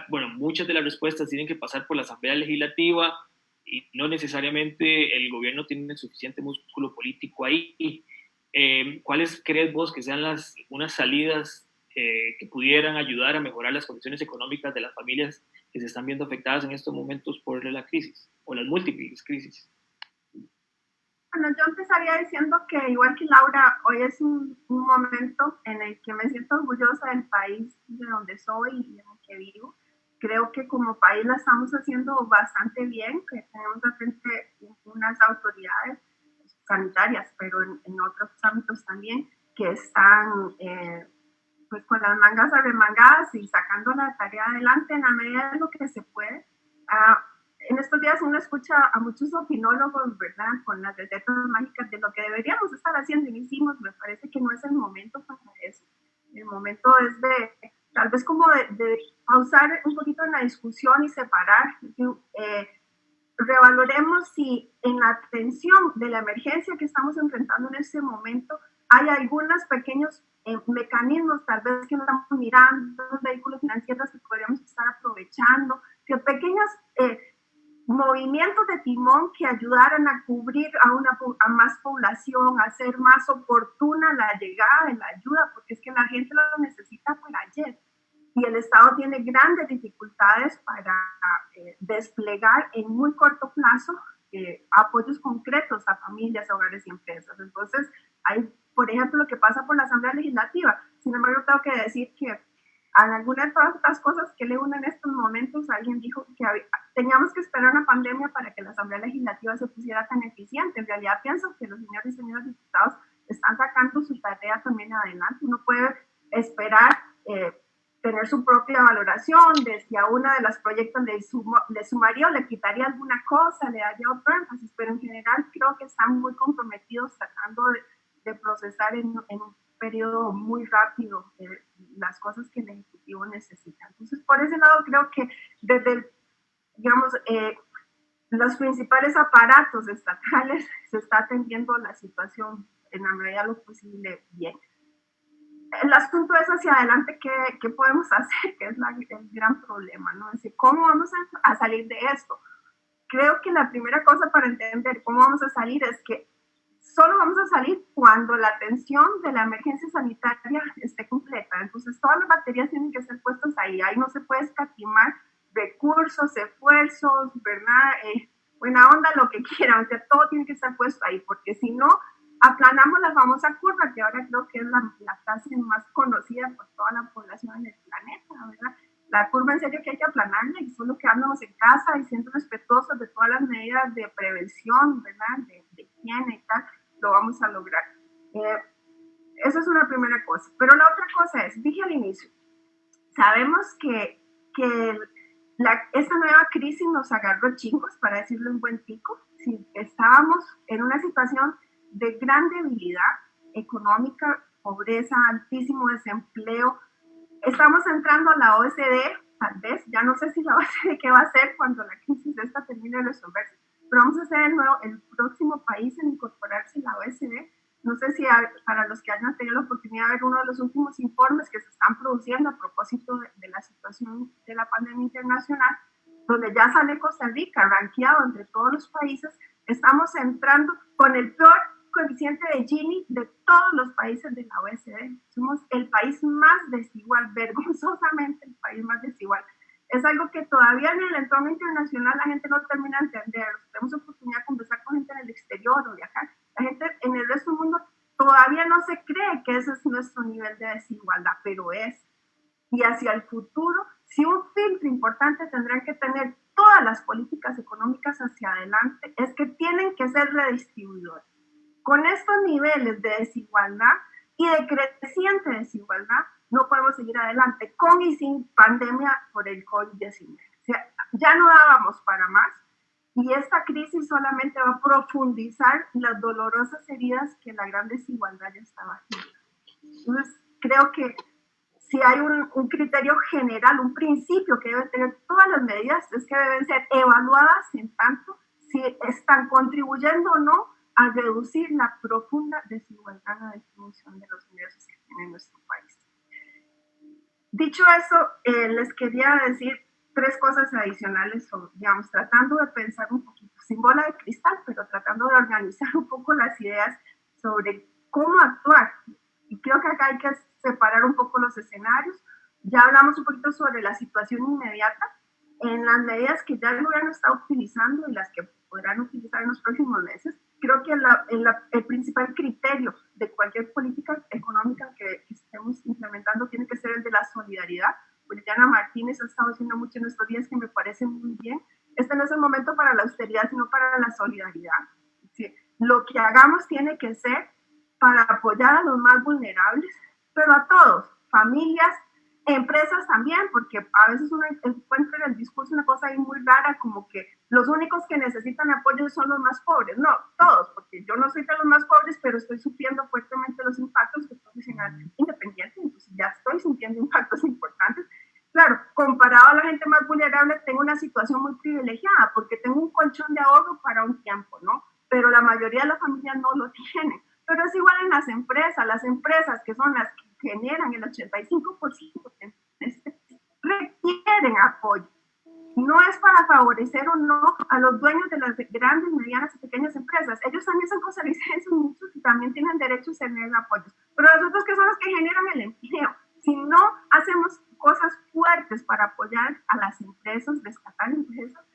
Bueno, muchas de las respuestas tienen que pasar por la Asamblea Legislativa y no necesariamente el gobierno tiene suficiente músculo político ahí. ¿Cuáles crees vos que sean unas salidas que pudieran ayudar a mejorar las condiciones económicas de las familias que se están viendo afectadas en estos momentos por la crisis o las múltiples crisis? Bueno, yo empezaría diciendo que, igual que Laura, hoy es un momento en el que me siento orgullosa del país de donde soy y en el que vivo. Creo que como país la estamos haciendo bastante bien, que tenemos al frente unas autoridades sanitarias, pero en otros ámbitos también, que están pues con las mangas arremangadas y sacando la tarea adelante en la medida de lo que se puede. En estos días uno escucha a muchos opinólogos, ¿verdad?, con las recetas mágicas de lo que deberíamos estar haciendo y lo hicimos. Me parece que no es el momento para eso. El momento es de, tal vez como de pausar un poquito en la discusión y separar. Revaloremos si en la atención de la emergencia que estamos enfrentando en este momento hay algunos pequeños mecanismos tal vez que no estamos mirando, vehículos financieros que podríamos estar aprovechando, que pequeños movimientos de timón que ayudaran a cubrir a más población, a hacer más oportuna la llegada de la ayuda, porque es que la gente lo necesita para ayer. Y el Estado tiene grandes dificultades para desplegar en muy corto plazo apoyos concretos a familias, a hogares y empresas. Entonces, hay, por ejemplo, lo que pasa por la Asamblea Legislativa. Sin embargo, tengo que decir que a algunas de todas estas cosas que leo en estos momentos, alguien dijo que teníamos que esperar una pandemia para que la Asamblea Legislativa se pusiera tan eficiente. En realidad, pienso que los señores y señoras diputados están sacando su tarea también adelante. Uno puede esperar tener su propia valoración, de si a una de las proyectos le sumaría o le quitaría alguna cosa, le daría otro énfasis, pero en general creo que están muy comprometidos tratando de procesar en un periodo muy rápido las cosas que el Ejecutivo necesita. Entonces, por ese lado creo que desde, digamos, los principales aparatos estatales se está atendiendo la situación en la medida de lo posible bien. El asunto es hacia adelante qué podemos hacer, que es el gran problema, ¿no? Es decir, ¿cómo vamos a salir de esto? Creo que la primera cosa para entender cómo vamos a salir es que solo vamos a salir cuando la atención de la emergencia sanitaria esté completa. Entonces, todas las baterías tienen que ser puestas ahí. Ahí no se puede escatimar recursos, esfuerzos, ¿verdad? Buena onda, lo que quieran. O sea, todo tiene que estar puesto ahí, porque si no, aplanamos la famosa curva, que ahora creo que es la frase más conocida por toda la población en el planeta, ¿verdad? La curva en serio que hay que aplanarla y solo quedándonos en casa y siendo respetuosos de todas las medidas de prevención, ¿verdad? De higiene y tal, lo vamos a lograr. Eso es una primera cosa. Pero la otra cosa es, dije al inicio, sabemos que esta nueva crisis nos agarró chingos, para decirlo en buen tico. Si estábamos en una situación de gran debilidad económica, pobreza, altísimo desempleo. Estamos entrando a la OECD, tal vez, ya no sé si la OECD qué va a hacer cuando la crisis termine de resolverse, pero vamos a ser el próximo país en incorporarse a la OECD. No sé si para los que hayan tenido la oportunidad de ver uno de los últimos informes que se están produciendo a propósito de la situación de la pandemia internacional, donde ya sale Costa Rica rankeado entre todos los países, estamos entrando con el peor coeficiente de Gini de todos los países de la OECD. Somos el país más desigual, vergonzosamente el país más desigual. Es algo que todavía en el entorno internacional la gente no termina de entender. Tenemos oportunidad de conversar con gente en el exterior o viajar. La gente en el resto del mundo todavía no se cree que ese es nuestro nivel de desigualdad, pero es. Y hacia el futuro, si un filtro importante tendrán que tener todas las políticas económicas hacia adelante, es que tienen que ser redistribuidores. Con estos niveles de desigualdad y de creciente desigualdad, no podemos seguir adelante con y sin pandemia por el COVID-19. O sea, ya no dábamos para más y esta crisis solamente va a profundizar las dolorosas heridas que la gran desigualdad ya estaba haciendo. Entonces, creo que si hay un criterio general, un principio que deben tener todas las medidas, es que deben ser evaluadas en tanto si están contribuyendo o no a reducir la profunda desigualdad en la distribución de los ingresos que tiene nuestro país. Dicho eso, les quería decir 3 cosas adicionales, digamos, tratando de pensar un poquito, sin bola de cristal, pero tratando de organizar un poco las ideas sobre cómo actuar. Y creo que acá hay que separar un poco los escenarios. Ya hablamos un poquito sobre la situación inmediata, en las medidas que ya el gobierno está utilizando y las que podrán utilizar en los próximos meses. Creo que el principal criterio de cualquier política económica que estemos implementando tiene que ser el de la solidaridad. Juliana Martínez ha estado diciendo mucho en estos días que me parece muy bien. Este no es el momento para la austeridad, sino para la solidaridad. Sí, lo que hagamos tiene que ser para apoyar a los más vulnerables, pero a todos, familias, empresas también, porque a veces uno encuentra en el discurso una cosa ahí muy rara, como que los únicos que necesitan apoyo son los más pobres. No, todos, porque yo no soy de los más pobres, pero estoy sufriendo fuertemente los impactos que profesional independiente, entonces ya estoy sintiendo impactos importantes. Claro, comparado a la gente más vulnerable, tengo una situación muy privilegiada, porque tengo un colchón de ahorro para un tiempo, ¿no? Pero la mayoría de las familias no lo tienen. Pero es igual en las empresas que son las que generan el 85% requieren apoyo. No es para favorecer o no a los dueños de las grandes, medianas y pequeñas empresas. Ellos también son costarricenses muchos y también tienen derecho a tener apoyos. Pero nosotros que son los que generan el empleo, si no hacemos cosas fuertes para apoyar a las empresas, rescatar empresas,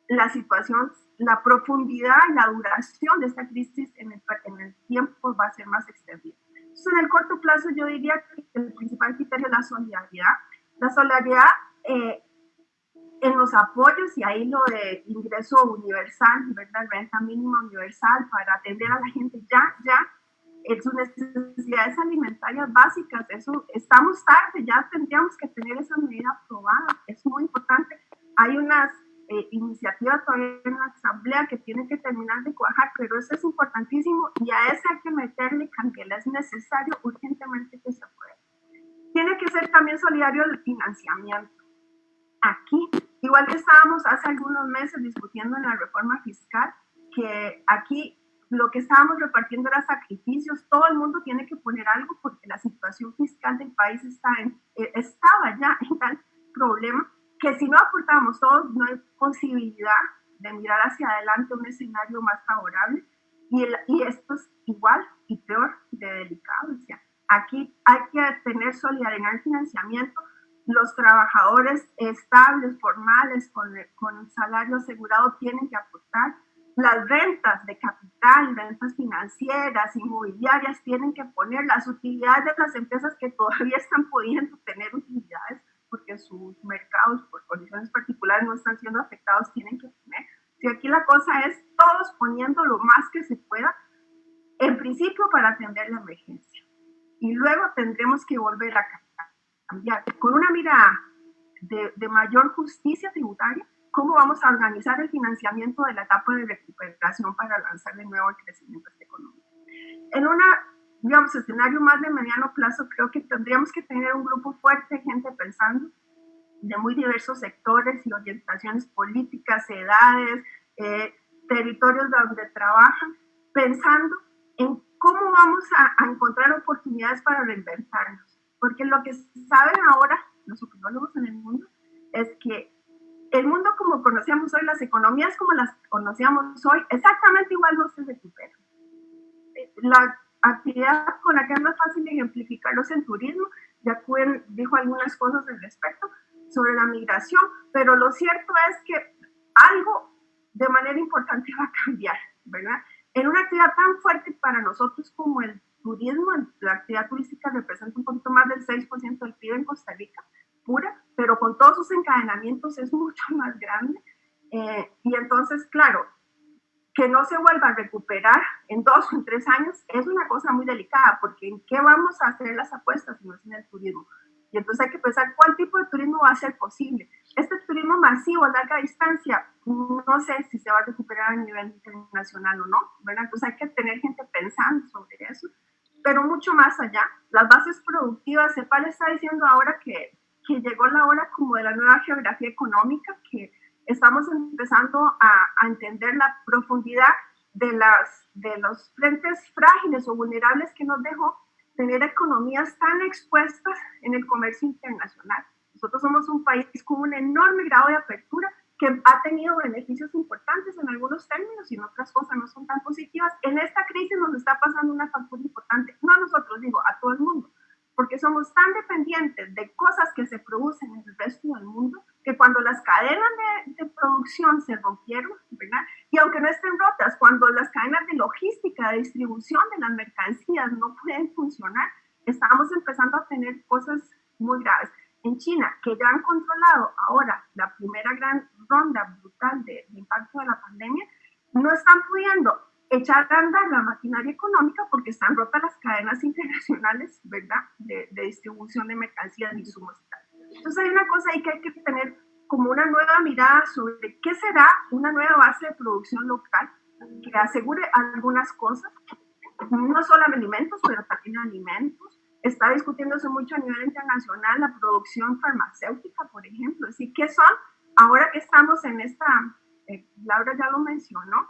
la situación, la profundidad y la duración de esta crisis en el tiempo va a ser más extendida. Entonces, en el corto plazo yo diría que el principal criterio es la solidaridad. La solidaridad en los apoyos, y ahí lo de ingreso universal, ¿verdad? Renta mínima universal para atender a la gente ya en sus necesidades alimentarias básicas. Eso, estamos tarde, ya tendríamos que tener esa medida aprobada. Es muy importante. Hay unas iniciativas todavía en la asamblea que tienen que terminar de cuajar, pero eso es importantísimo y a eso hay que meterle candela. Es necesario urgentemente que se pueda. Tiene que ser también solidario el financiamiento. Aquí, igual que estábamos hace algunos meses discutiendo en la reforma fiscal, que aquí lo que estábamos repartiendo era sacrificios, todo el mundo tiene que poner algo porque la situación fiscal del país estaba ya en tal problema que si no aportamos todos no hay posibilidad de mirar hacia adelante un escenario más favorable y esto es igual y peor de delicado. O sea, aquí hay que tener solidaridad en el financiamiento. Los trabajadores estables, formales, con salario asegurado tienen que aportar. Las rentas de capital, rentas financieras, inmobiliarias tienen que poner. Las utilidades de las empresas que todavía están pudiendo tener utilidades porque sus mercados por condiciones particulares no están siendo afectados, tienen que poner. Si aquí la cosa es todos poniendo lo más que se pueda, en principio para atender la emergencia. Y luego tendremos que volver a cambiar con una mirada de mayor justicia tributaria, cómo vamos a organizar el financiamiento de la etapa de recuperación para lanzar de nuevo el crecimiento económico. En un escenario más de mediano plazo, creo que tendríamos que tener un grupo fuerte de gente pensando de muy diversos sectores y orientaciones políticas, edades, territorios donde trabajan, pensando en ¿cómo vamos a encontrar oportunidades para reinventarnos? Porque lo que saben ahora los opinólogos en el mundo es que el mundo como conocíamos hoy, las economías como las conocíamos hoy, exactamente igual no se recuperan. La actividad con la que es más fácil ejemplificarlo es el turismo. Jacqueline dijo algunas cosas al respecto sobre la migración, pero lo cierto es que algo de manera importante va a cambiar, ¿verdad? En una actividad tan fuerte para nosotros como el turismo, la actividad turística representa un poquito más del 6% del PIB en Costa Rica, pura, pero con todos sus encadenamientos es mucho más grande. Y entonces, claro, que no se vuelva a recuperar en 2 o en 3 años es una cosa muy delicada, porque ¿en qué vamos a hacer las apuestas si no es en el turismo? Y entonces hay que pensar cuál tipo de turismo va a ser posible. Este turismo masivo, a larga distancia, no sé si se va a recuperar a nivel internacional o no, ¿verdad? Entonces hay que tener gente pensando sobre eso, pero mucho más allá. Las bases productivas, CEPAL está diciendo ahora que llegó la hora como de la nueva geografía económica, que estamos empezando a entender la profundidad de los frentes frágiles o vulnerables que nos dejó tener economías tan expuestas en el comercio internacional. Nosotros somos un país con un enorme grado de apertura que ha tenido beneficios importantes en algunos términos y en otras cosas no son tan positivas. En esta crisis nos está pasando una factura importante, no a nosotros, digo, a todo el mundo, porque somos tan dependientes de cosas que se producen en el resto del mundo que cuando las cadenas de producción se rompieron, ¿verdad? Y aunque no estén rotas, cuando las cadenas de logística, de distribución de las mercancías no pueden funcionar, estamos empezando a tener cosas muy graves. En China, que ya han controlado ahora la primera gran ronda brutal de impacto de la pandemia, no están pudiendo echar a andar la maquinaria económica porque están rotas las cadenas internacionales, ¿verdad?, de distribución de mercancías y insumos y tal. Entonces hay una cosa ahí que hay que tener como una nueva mirada sobre qué será una nueva base de producción local que asegure algunas cosas, no solo alimentos, pero también alimentos. Está discutiéndose mucho a nivel internacional la producción farmacéutica, por ejemplo. Así que son, ahora que estamos en esta, Laura ya lo mencionó,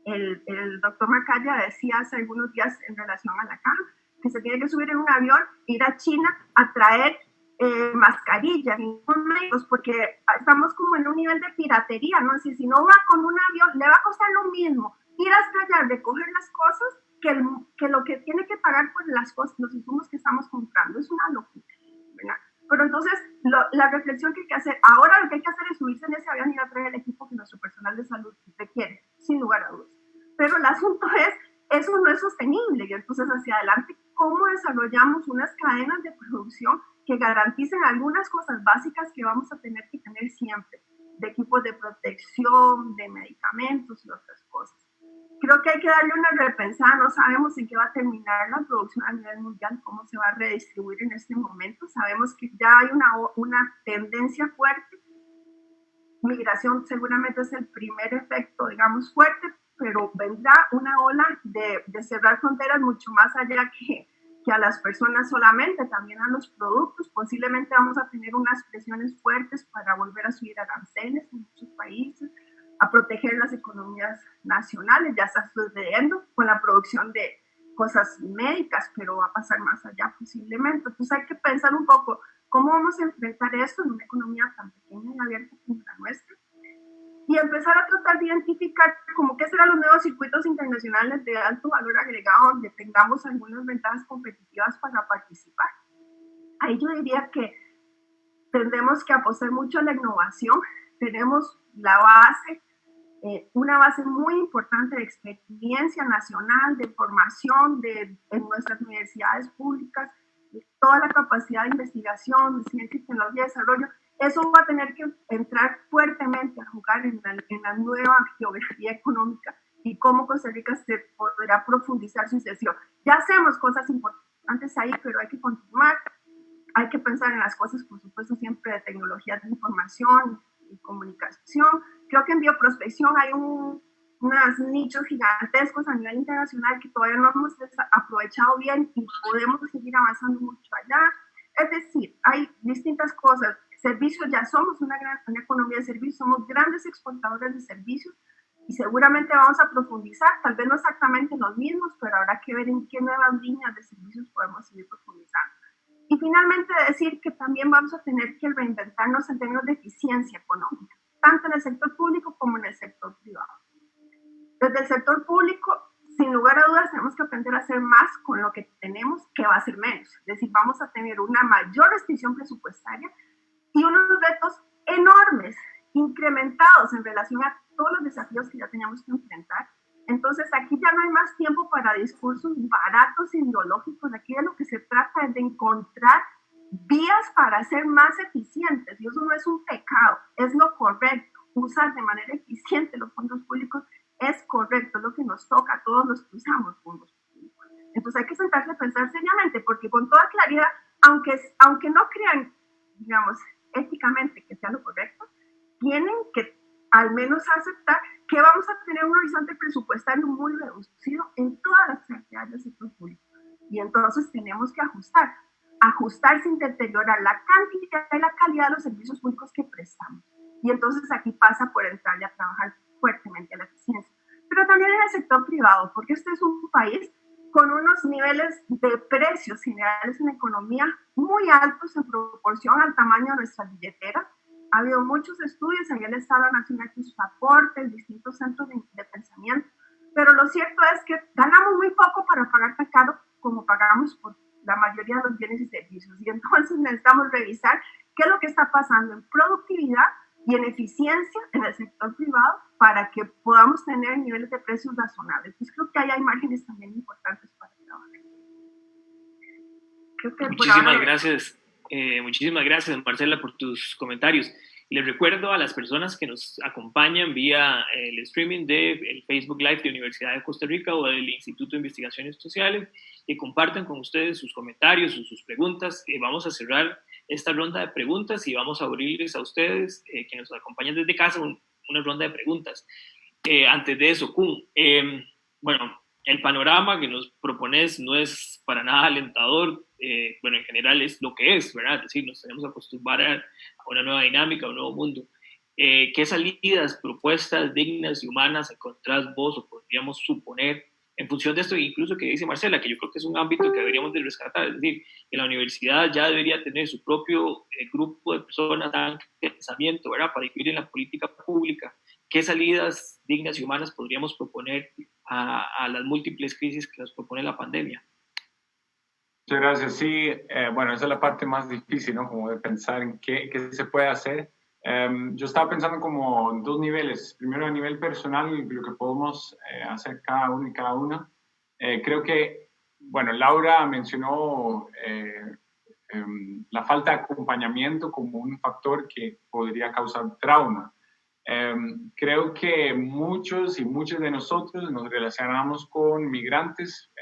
el doctor Macaya decía hace algunos días en relación a la caja, que se tiene que subir en un avión, ir a China a traer mascarillas y médicos, porque estamos como en un nivel de piratería, ¿no? Si no va con un avión, le va a costar lo mismo ir hasta allá, recoger las cosas, que lo que tiene que pagar por las cosas, los insumos que estamos comprando. Es una locura, ¿verdad? Pero entonces, la reflexión que hay que hacer, ahora lo que hay que hacer es subirse en ese avión y ir a traer el equipo que nuestro personal de salud requiere, sin lugar a dudas. Pero el asunto es, eso no es sostenible, y entonces hacia adelante, ¿cómo desarrollamos unas cadenas de producción que garanticen algunas cosas básicas que vamos a tener que tener siempre, de equipos de protección, de medicamentos y otras cosas? Creo que hay que darle una repensada, no sabemos en qué va a terminar la producción a nivel mundial, cómo se va a redistribuir en este momento. Sabemos que ya hay una tendencia fuerte. Migración seguramente es el primer efecto, digamos, fuerte, pero vendrá una ola de cerrar fronteras mucho más allá que a las personas solamente, también a los productos. Posiblemente vamos a tener unas presiones fuertes para volver a subir aranceles en muchos países, a proteger las economías nacionales. Ya está sucediendo con la producción de cosas médicas, pero va a pasar más allá posiblemente. Entonces hay que pensar un poco cómo vamos a enfrentar esto en una economía tan pequeña y abierta como la nuestra, y empezar a tratar de identificar como qué serán los nuevos circuitos internacionales de alto valor agregado donde tengamos algunas ventajas competitivas para participar. Ahí yo diría que tendremos que apostar mucho a la innovación. Tenemos la base, una base muy importante de experiencia nacional, de formación en nuestras universidades públicas, de toda la capacidad de investigación, de ciencia y tecnología y desarrollo. Eso va a tener que entrar fuertemente a jugar en la nueva geografía económica y cómo Costa Rica se podrá profundizar su inserción. Ya hacemos cosas importantes ahí, pero hay que continuar. Hay que pensar en las cosas, por supuesto, siempre de tecnologías de información y comunicación. Creo que en bioprospección hay unos nichos gigantescos a nivel internacional que todavía no hemos aprovechado bien y podemos seguir avanzando mucho allá. Es decir, hay distintas cosas. Servicios, ya somos una economía de servicios, somos grandes exportadores de servicios, Y seguramente vamos a profundizar, tal vez no exactamente los mismos, pero habrá que ver en qué nuevas líneas de servicios podemos seguir profundizando. Y finalmente decir que también vamos a tener que reinventarnos en términos de eficiencia económica, tanto en el sector público como en el sector privado. Desde el sector público, sin lugar a dudas, tenemos que aprender a hacer más con lo que tenemos, que va a ser menos. Es decir, vamos a tener una mayor restricción presupuestaria y unos retos enormes, incrementados en relación a todos los desafíos que ya teníamos que enfrentar. Entonces, aquí ya no hay más tiempo para discursos baratos e ideológicos. Aquí de lo que se trata es de encontrar vías para ser más eficientes. Y eso no es un pecado, es lo correcto. Usar de manera eficiente los fondos públicos es correcto, es lo que nos toca a todos los que usamos fondos públicos. Entonces, hay que sentarse a pensar seriamente, porque con toda claridad, aunque no crean, digamos, éticamente que sea lo correcto, tienen que al menos aceptar que vamos a tener un horizonte presupuestario muy reducido en todas las actividades del sector público. Y entonces tenemos que ajustar sin deteriorar la cantidad y la calidad de los servicios públicos que prestamos. Y entonces aquí pasa por entrarle a trabajar fuertemente a la eficiencia. Pero también en el sector privado, porque este es un país con unos niveles de precios generales en la economía muy altos en proporción al tamaño de nuestras billeteras. Ha habido muchos estudios, ahí el Estado Nacional hecho sus aportes, distintos centros de pensamiento, pero lo cierto es que ganamos muy poco para pagar tan caro como pagamos por la mayoría de los bienes y servicios. Y entonces necesitamos revisar qué es lo que está pasando en productividad y en eficiencia en el sector privado para que podamos tener niveles de precios razonables. Pues creo que ahí hay márgenes también importantes para trabajar. Muchísimas gracias, Marcela, por tus comentarios. Les recuerdo a las personas que nos acompañan vía el streaming del Facebook Live de Universidad de Costa Rica o del Instituto de Investigaciones Sociales, que compartan con ustedes sus comentarios o sus preguntas. Vamos a cerrar esta ronda de preguntas y vamos a abrirles a ustedes, que nos acompañan desde casa, una ronda de preguntas. Antes de eso, Kun, bueno, el panorama que nos propones no es para nada alentador. Bueno, en general es lo que es, ¿verdad? Es decir, nos tenemos que acostumbrar a una nueva dinámica, a un nuevo mundo. ¿Qué salidas, propuestas dignas y humanas encontrás vos o podríamos suponer en función de esto, incluso que dice Marcela, que yo creo que es un ámbito que deberíamos de rescatar? Es decir, que la universidad ya debería tener su propio grupo de personas de pensamiento, ¿verdad? Para incluir en la política pública. ¿Qué salidas dignas y humanas podríamos proponer a las múltiples crisis que nos propone la pandemia? Muchas gracias. Sí, bueno, esa es la parte más difícil, ¿no? Como de pensar en qué se puede hacer. Yo estaba pensando como en dos niveles. Primero, a nivel personal, lo que podemos hacer cada uno y cada una. Creo que, bueno, Laura mencionó la falta de acompañamiento como un factor que podría causar trauma. Creo que muchos y muchas de nosotros nos relacionamos con migrantes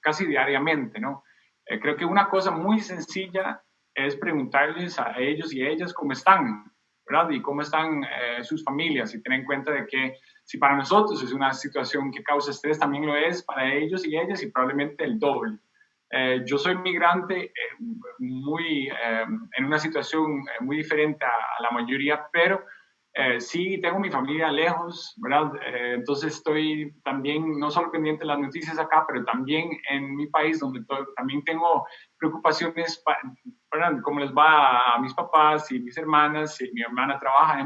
casi diariamente, ¿no? Creo que una cosa muy sencilla es preguntarles a ellos y ellas cómo están, ¿verdad? Y cómo están sus familias, y tener en cuenta de que si para nosotros es una situación que causa estrés, también lo es para ellos y ellas, y probablemente el doble. Yo soy migrante en una situación muy diferente a la mayoría, pero sí tengo mi familia lejos, ¿verdad? Entonces estoy también no solo pendiente de las noticias acá, pero también en mi país, donde también tengo preocupaciones, ¿verdad? Cómo les va a mis papás y mis hermanas. Y mi hermana trabaja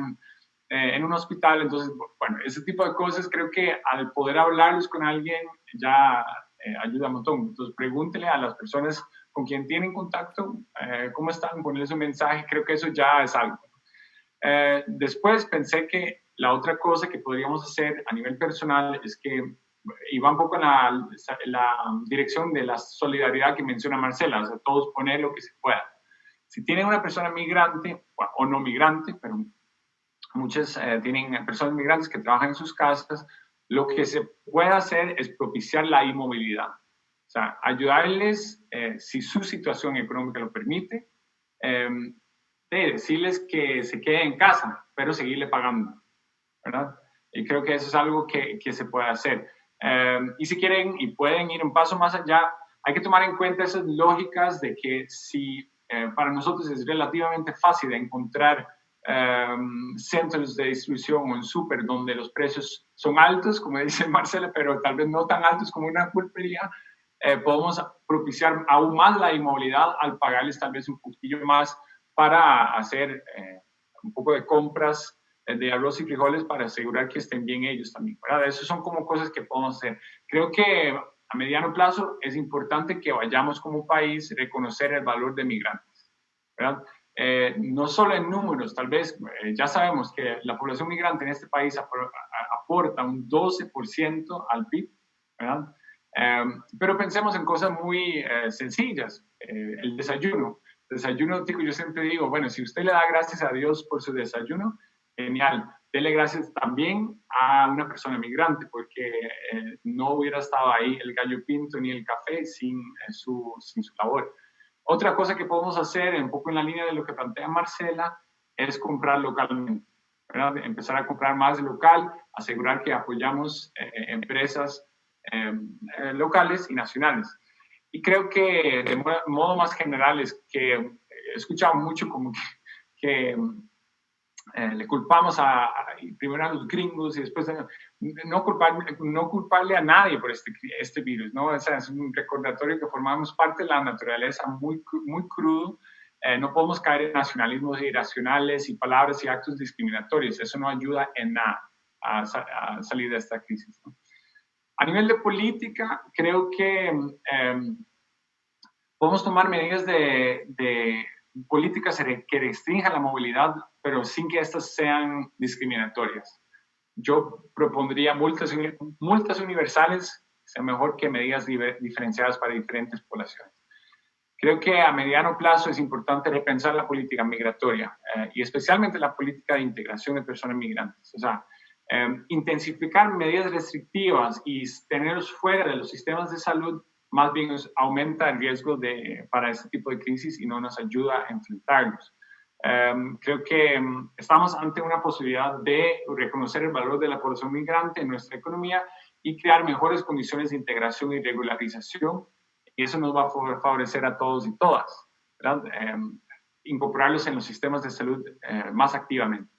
en un hospital. Entonces, bueno, ese tipo de cosas creo que al poder hablarlos con alguien ya ayuda un montón. Entonces, pregúntele a las personas con quien tienen contacto cómo están, ponerles un mensaje. Creo que eso ya es algo. Después pensé que la otra cosa que podríamos hacer a nivel personal es que, y va un poco en la dirección de la solidaridad que menciona Marcela, o sea, todos poner lo que se pueda. Si tienen una persona migrante, o no migrante, pero muchas tienen personas migrantes que trabajan en sus casas, lo que se puede hacer es propiciar la inmovilidad. O sea, ayudarles, si su situación económica lo permite, decirles que se quede en casa, pero seguirle pagando, ¿verdad? Y creo que eso es algo que se puede hacer. Y si quieren y pueden ir un paso más allá, hay que tomar en cuenta esas lógicas de que si para nosotros es relativamente fácil encontrar centros de distribución o en súper donde los precios son altos, como dice Marcela, pero tal vez no tan altos como una pulpería, podemos propiciar aún más la inmovilidad al pagarles tal vez un poquillo más para hacer un poco de compras de arroz y frijoles para asegurar que estén bien ellos también, ¿verdad? Esas son como cosas que podemos hacer. Creo que a mediano plazo es importante que vayamos como país a reconocer el valor de migrantes, ¿verdad? No solo en números, tal vez ya sabemos que la población migrante en este país aporta un 12% al PIB, ¿verdad? Pero pensemos en cosas muy sencillas. El desayuno. El desayuno, tico, yo siempre digo, bueno, si usted le da gracias a Dios por su desayuno, genial. Dele gracias también a una persona migrante, porque no hubiera estado ahí el gallo pinto ni el café sin su labor. Otra cosa que podemos hacer, un poco en la línea de lo que plantea Marcela, es comprar localmente, ¿verdad? Empezar a comprar más local, asegurar que apoyamos empresas locales y nacionales. Y creo que de modo más general es que he escuchado mucho como que le culpamos primero a los gringos y después no culparle a nadie por este virus, ¿no? O sea, es un recordatorio que formamos parte de la naturaleza muy, muy crudo. No podemos caer en nacionalismos irracionales y palabras y actos discriminatorios. Eso no ayuda en nada a salir de esta crisis, ¿no? A nivel de política, creo que podemos tomar medidas de políticas que restrinjan la movilidad, pero sin que estas sean discriminatorias. Yo propondría multas universales, sea mejor que medidas diferenciadas para diferentes poblaciones. Creo que a mediano plazo es importante repensar la política migratoria y especialmente la política de integración de personas migrantes. O sea, intensificar medidas restrictivas y tenerlos fuera de los sistemas de salud más bien aumenta el riesgo para este tipo de crisis y no nos ayuda a enfrentarlos. Creo que estamos ante una posibilidad de reconocer el valor de la población migrante en nuestra economía y crear mejores condiciones de integración y regularización. Y eso nos va a favorecer a todos y todas, ¿verdad? Incorporarlos en los sistemas de salud más activamente.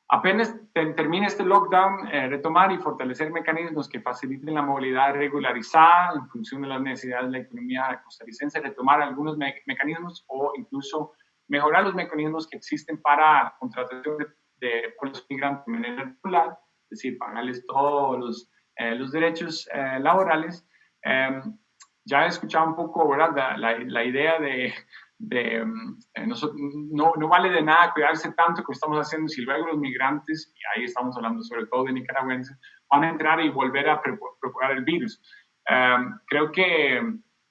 Apenas termine este lockdown, retomar y fortalecer mecanismos que faciliten la movilidad regularizada en función de las necesidades de la economía costarricense, retomar algunos mecanismos o incluso mejorar los mecanismos que existen para contratación de los migrantes de manera regular, es decir, pagarles todos los derechos laborales. Ya he escuchado un poco, ¿verdad? La idea no vale de nada cuidarse tanto que estamos haciendo si luego los migrantes, y ahí estamos hablando sobre todo de nicaragüenses, van a entrar y volver a propagar el virus. Creo que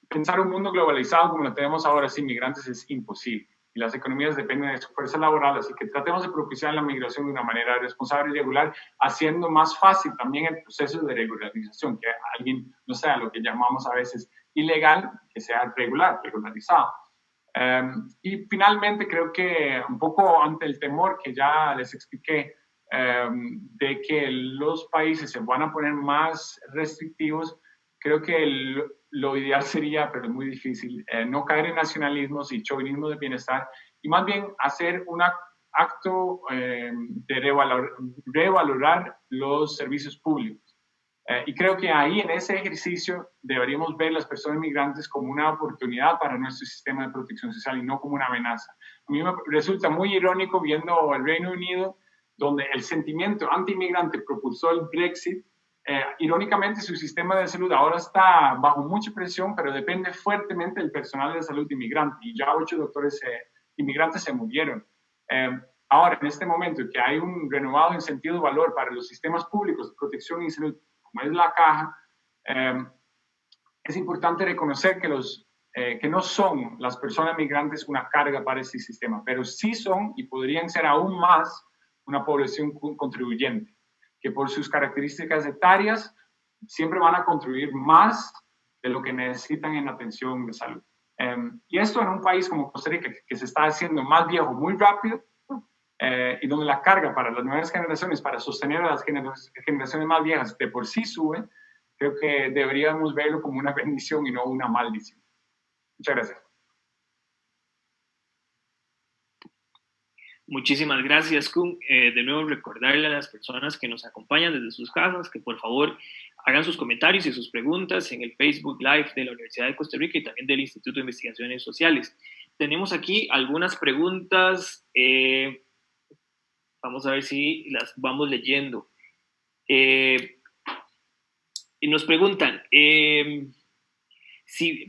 pensar un mundo globalizado como lo tenemos ahora sin migrantes es imposible y las economías dependen de su fuerza laboral, así que tratemos de propiciar la migración de una manera responsable y regular, haciendo más fácil también el proceso de regularización, que alguien no sea lo que llamamos a veces ilegal, que sea regularizado. Y finalmente creo que un poco ante el temor que ya les expliqué de que los países se van a poner más restrictivos, creo que lo ideal sería, pero es muy difícil, no caer en nacionalismos y chauvinismo de bienestar y más bien hacer un acto de revalorar los servicios públicos. Y creo que ahí en ese ejercicio deberíamos ver las personas migrantes como una oportunidad para nuestro sistema de protección social y no como una amenaza. A mí me resulta muy irónico viendo el Reino Unido, donde el sentimiento anti-inmigrante propulsó el Brexit. Irónicamente, su sistema de salud ahora está bajo mucha presión, pero depende fuertemente del personal de salud inmigrante. Y ya 8 doctores inmigrantes se murieron. Ahora, en este momento que hay un renovado en sentido de valor para los sistemas públicos de protección y salud, como es la caja, es importante reconocer que no son las personas migrantes una carga para este sistema, pero sí son y podrían ser aún más una población contribuyente, que por sus características etarias siempre van a contribuir más de lo que necesitan en atención de salud. Y esto en un país como Costa Rica, que se está haciendo más viejo muy rápido, y donde la carga para las nuevas generaciones, para sostener a las generaciones más viejas de por sí sube, creo que deberíamos verlo como una bendición y no una maldición. Muchas gracias. Muchísimas gracias, Kun. De nuevo, recordarle a las personas que nos acompañan desde sus casas que por favor hagan sus comentarios y sus preguntas en el Facebook Live de la Universidad de Costa Rica y también del Instituto de Investigaciones Sociales. Tenemos aquí algunas preguntas, vamos a ver si las vamos leyendo. Y nos preguntan, sí,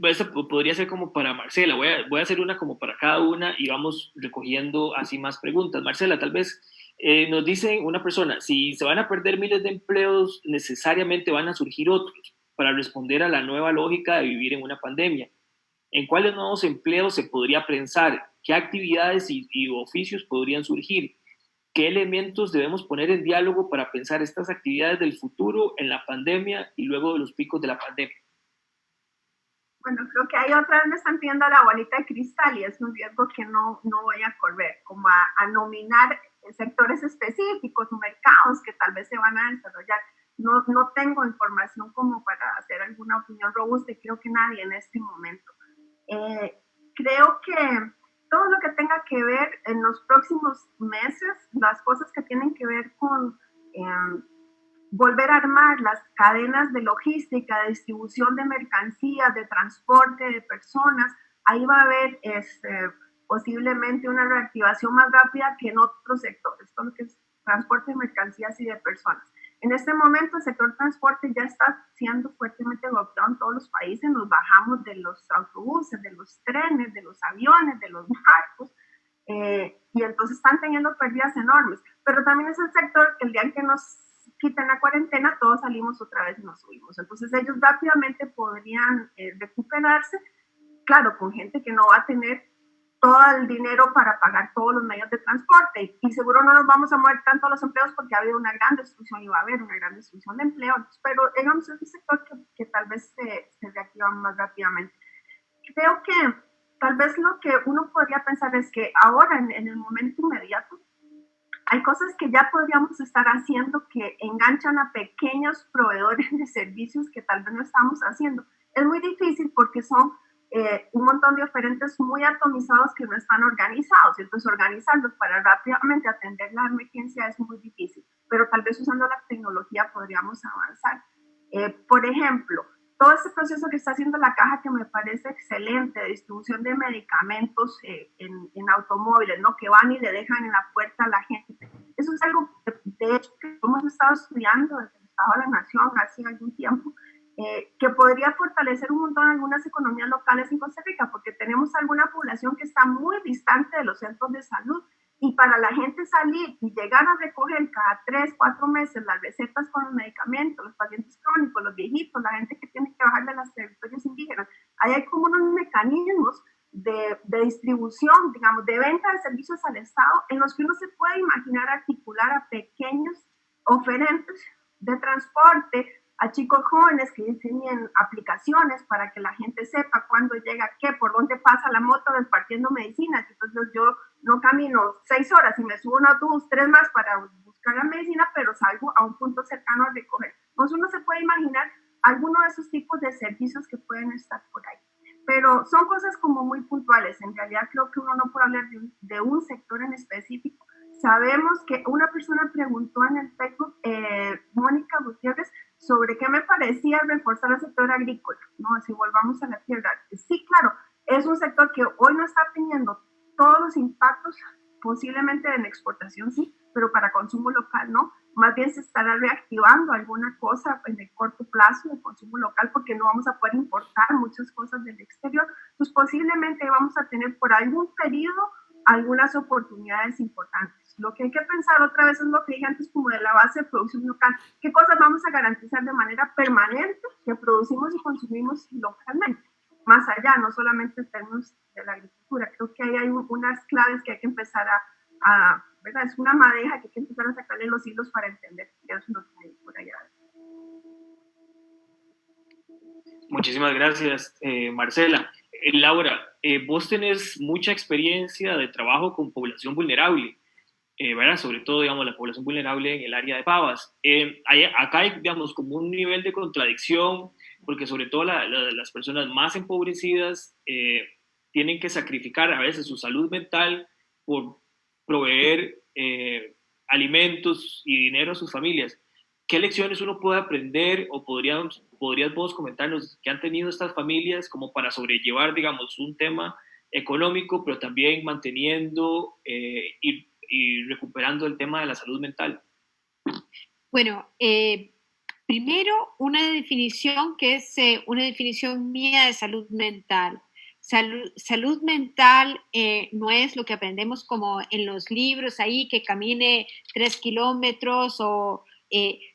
esta podría ser como para Marcela. Voy a hacer una como para cada una y vamos recogiendo así más preguntas. Marcela, tal vez nos dice una persona, si se van a perder miles de empleos, necesariamente van a surgir otros para responder a la nueva lógica de vivir en una pandemia. ¿En cuáles nuevos empleos se podría pensar? ¿Qué actividades y oficios podrían surgir? ¿Qué elementos debemos poner en diálogo para pensar estas actividades del futuro en la pandemia y luego de los picos de la pandemia? Bueno, creo que hay otra vez me están pidiendo la bolita de cristal y es un riesgo que no voy a correr, como a nominar sectores específicos, mercados que tal vez se van a desarrollar. No tengo información como para hacer alguna opinión robusta y creo que nadie en este momento. Creo que todo lo que tenga que ver en los próximos meses, las cosas que tienen que ver con volver a armar las cadenas de logística, de distribución de mercancías, de transporte de personas, ahí va a haber posiblemente una reactivación más rápida que en otros sectores, todo lo que es transporte de mercancías y de personas. En este momento el sector transporte ya está siendo fuertemente golpeado en todos los países, nos bajamos de los autobuses, de los trenes, de los aviones, de los barcos, y entonces están teniendo pérdidas enormes, pero también es el sector que el día en que nos quiten la cuarentena, todos salimos otra vez y nos subimos. Entonces ellos rápidamente podrían recuperarse, claro, con gente que no va a tener todo el dinero para pagar todos los medios de transporte y seguro no nos vamos a mover tanto a los empleos porque ha habido una gran destrucción y va a haber una gran destrucción de empleos, pero digamos es un sector que tal vez se reactiva más rápidamente. Creo que tal vez lo que uno podría pensar es que ahora en el momento inmediato hay cosas que ya podríamos estar haciendo que enganchan a pequeños proveedores de servicios que tal vez no estamos haciendo. Es muy difícil porque son un montón de oferentes muy atomizados que no están organizados. Entonces, organizarlos para rápidamente atender la emergencia es muy difícil, pero tal vez usando la tecnología podríamos avanzar. Por ejemplo, todo este proceso que está haciendo la caja que me parece excelente, de distribución de medicamentos en automóviles, ¿no? Que van y le dejan en la puerta a la gente. Eso es algo, de hecho, que hemos estado estudiando desde el Estado de la Nación hace algún tiempo, que podría fortalecer un montón algunas economías locales en Costa Rica, porque tenemos alguna población que está muy distante de los centros de salud y para la gente salir y llegar a recoger cada 3, 4 meses las recetas con los medicamentos, los pacientes crónicos, los viejitos, la gente que tiene que bajar de los territorios indígenas, ahí hay como unos mecanismos de distribución, digamos, de venta de servicios al Estado en los que uno se puede imaginar articular a pequeños oferentes de transporte, a chicos jóvenes que diseñen aplicaciones para que la gente sepa cuándo llega qué, por dónde pasa la moto repartiendo medicinas. Entonces yo no camino 6 horas y me subo un autobús 3 más para buscar la medicina, pero salgo a un punto cercano a recoger. Entonces uno se puede imaginar alguno de esos tipos de servicios que pueden estar por ahí. Pero son cosas como muy puntuales. En realidad creo que uno no puede hablar de un sector en específico. Sabemos que una persona preguntó en el Facebook, Mónica Gutiérrez, sobre qué me parecía reforzar el sector agrícola, ¿no? Si volvamos a la tierra. Sí, claro, es un sector que hoy no está teniendo todos los impactos, posiblemente en exportación sí, pero para consumo local no. Más bien se estará reactivando alguna cosa en el corto plazo de consumo local porque no vamos a poder importar muchas cosas del exterior. Pues posiblemente vamos a tener por algún periodo algunas oportunidades importantes. Lo que hay que pensar otra vez es lo que dije antes como de la base de producción local. ¿Qué cosas vamos a garantizar de manera permanente que producimos y consumimos localmente? Más allá, no solamente en términos de la agricultura. Creo que ahí hay unas claves que hay que empezar ¿verdad? Es una madeja que hay que empezar a sacarle los hilos para entender qué es lo que hay por allá. Muchísimas gracias, Marcela. Laura, vos tenés mucha experiencia de trabajo con población vulnerable, ¿verdad? Sobre todo, digamos, la población vulnerable en el área de Pavas. Acá hay, digamos, como un nivel de contradicción, porque sobre todo las personas más empobrecidas tienen que sacrificar a veces su salud mental por proveer alimentos y dinero a sus familias. ¿Qué lecciones uno puede aprender o podrías vos comentarnos qué han tenido estas familias como para sobrellevar, digamos, un tema económico, pero también manteniendo y recuperando el tema de la salud mental? Bueno, primero una definición que es una definición mía de salud mental. Salud mental no es lo que aprendemos como en los libros ahí, que camine 3 kilómetros,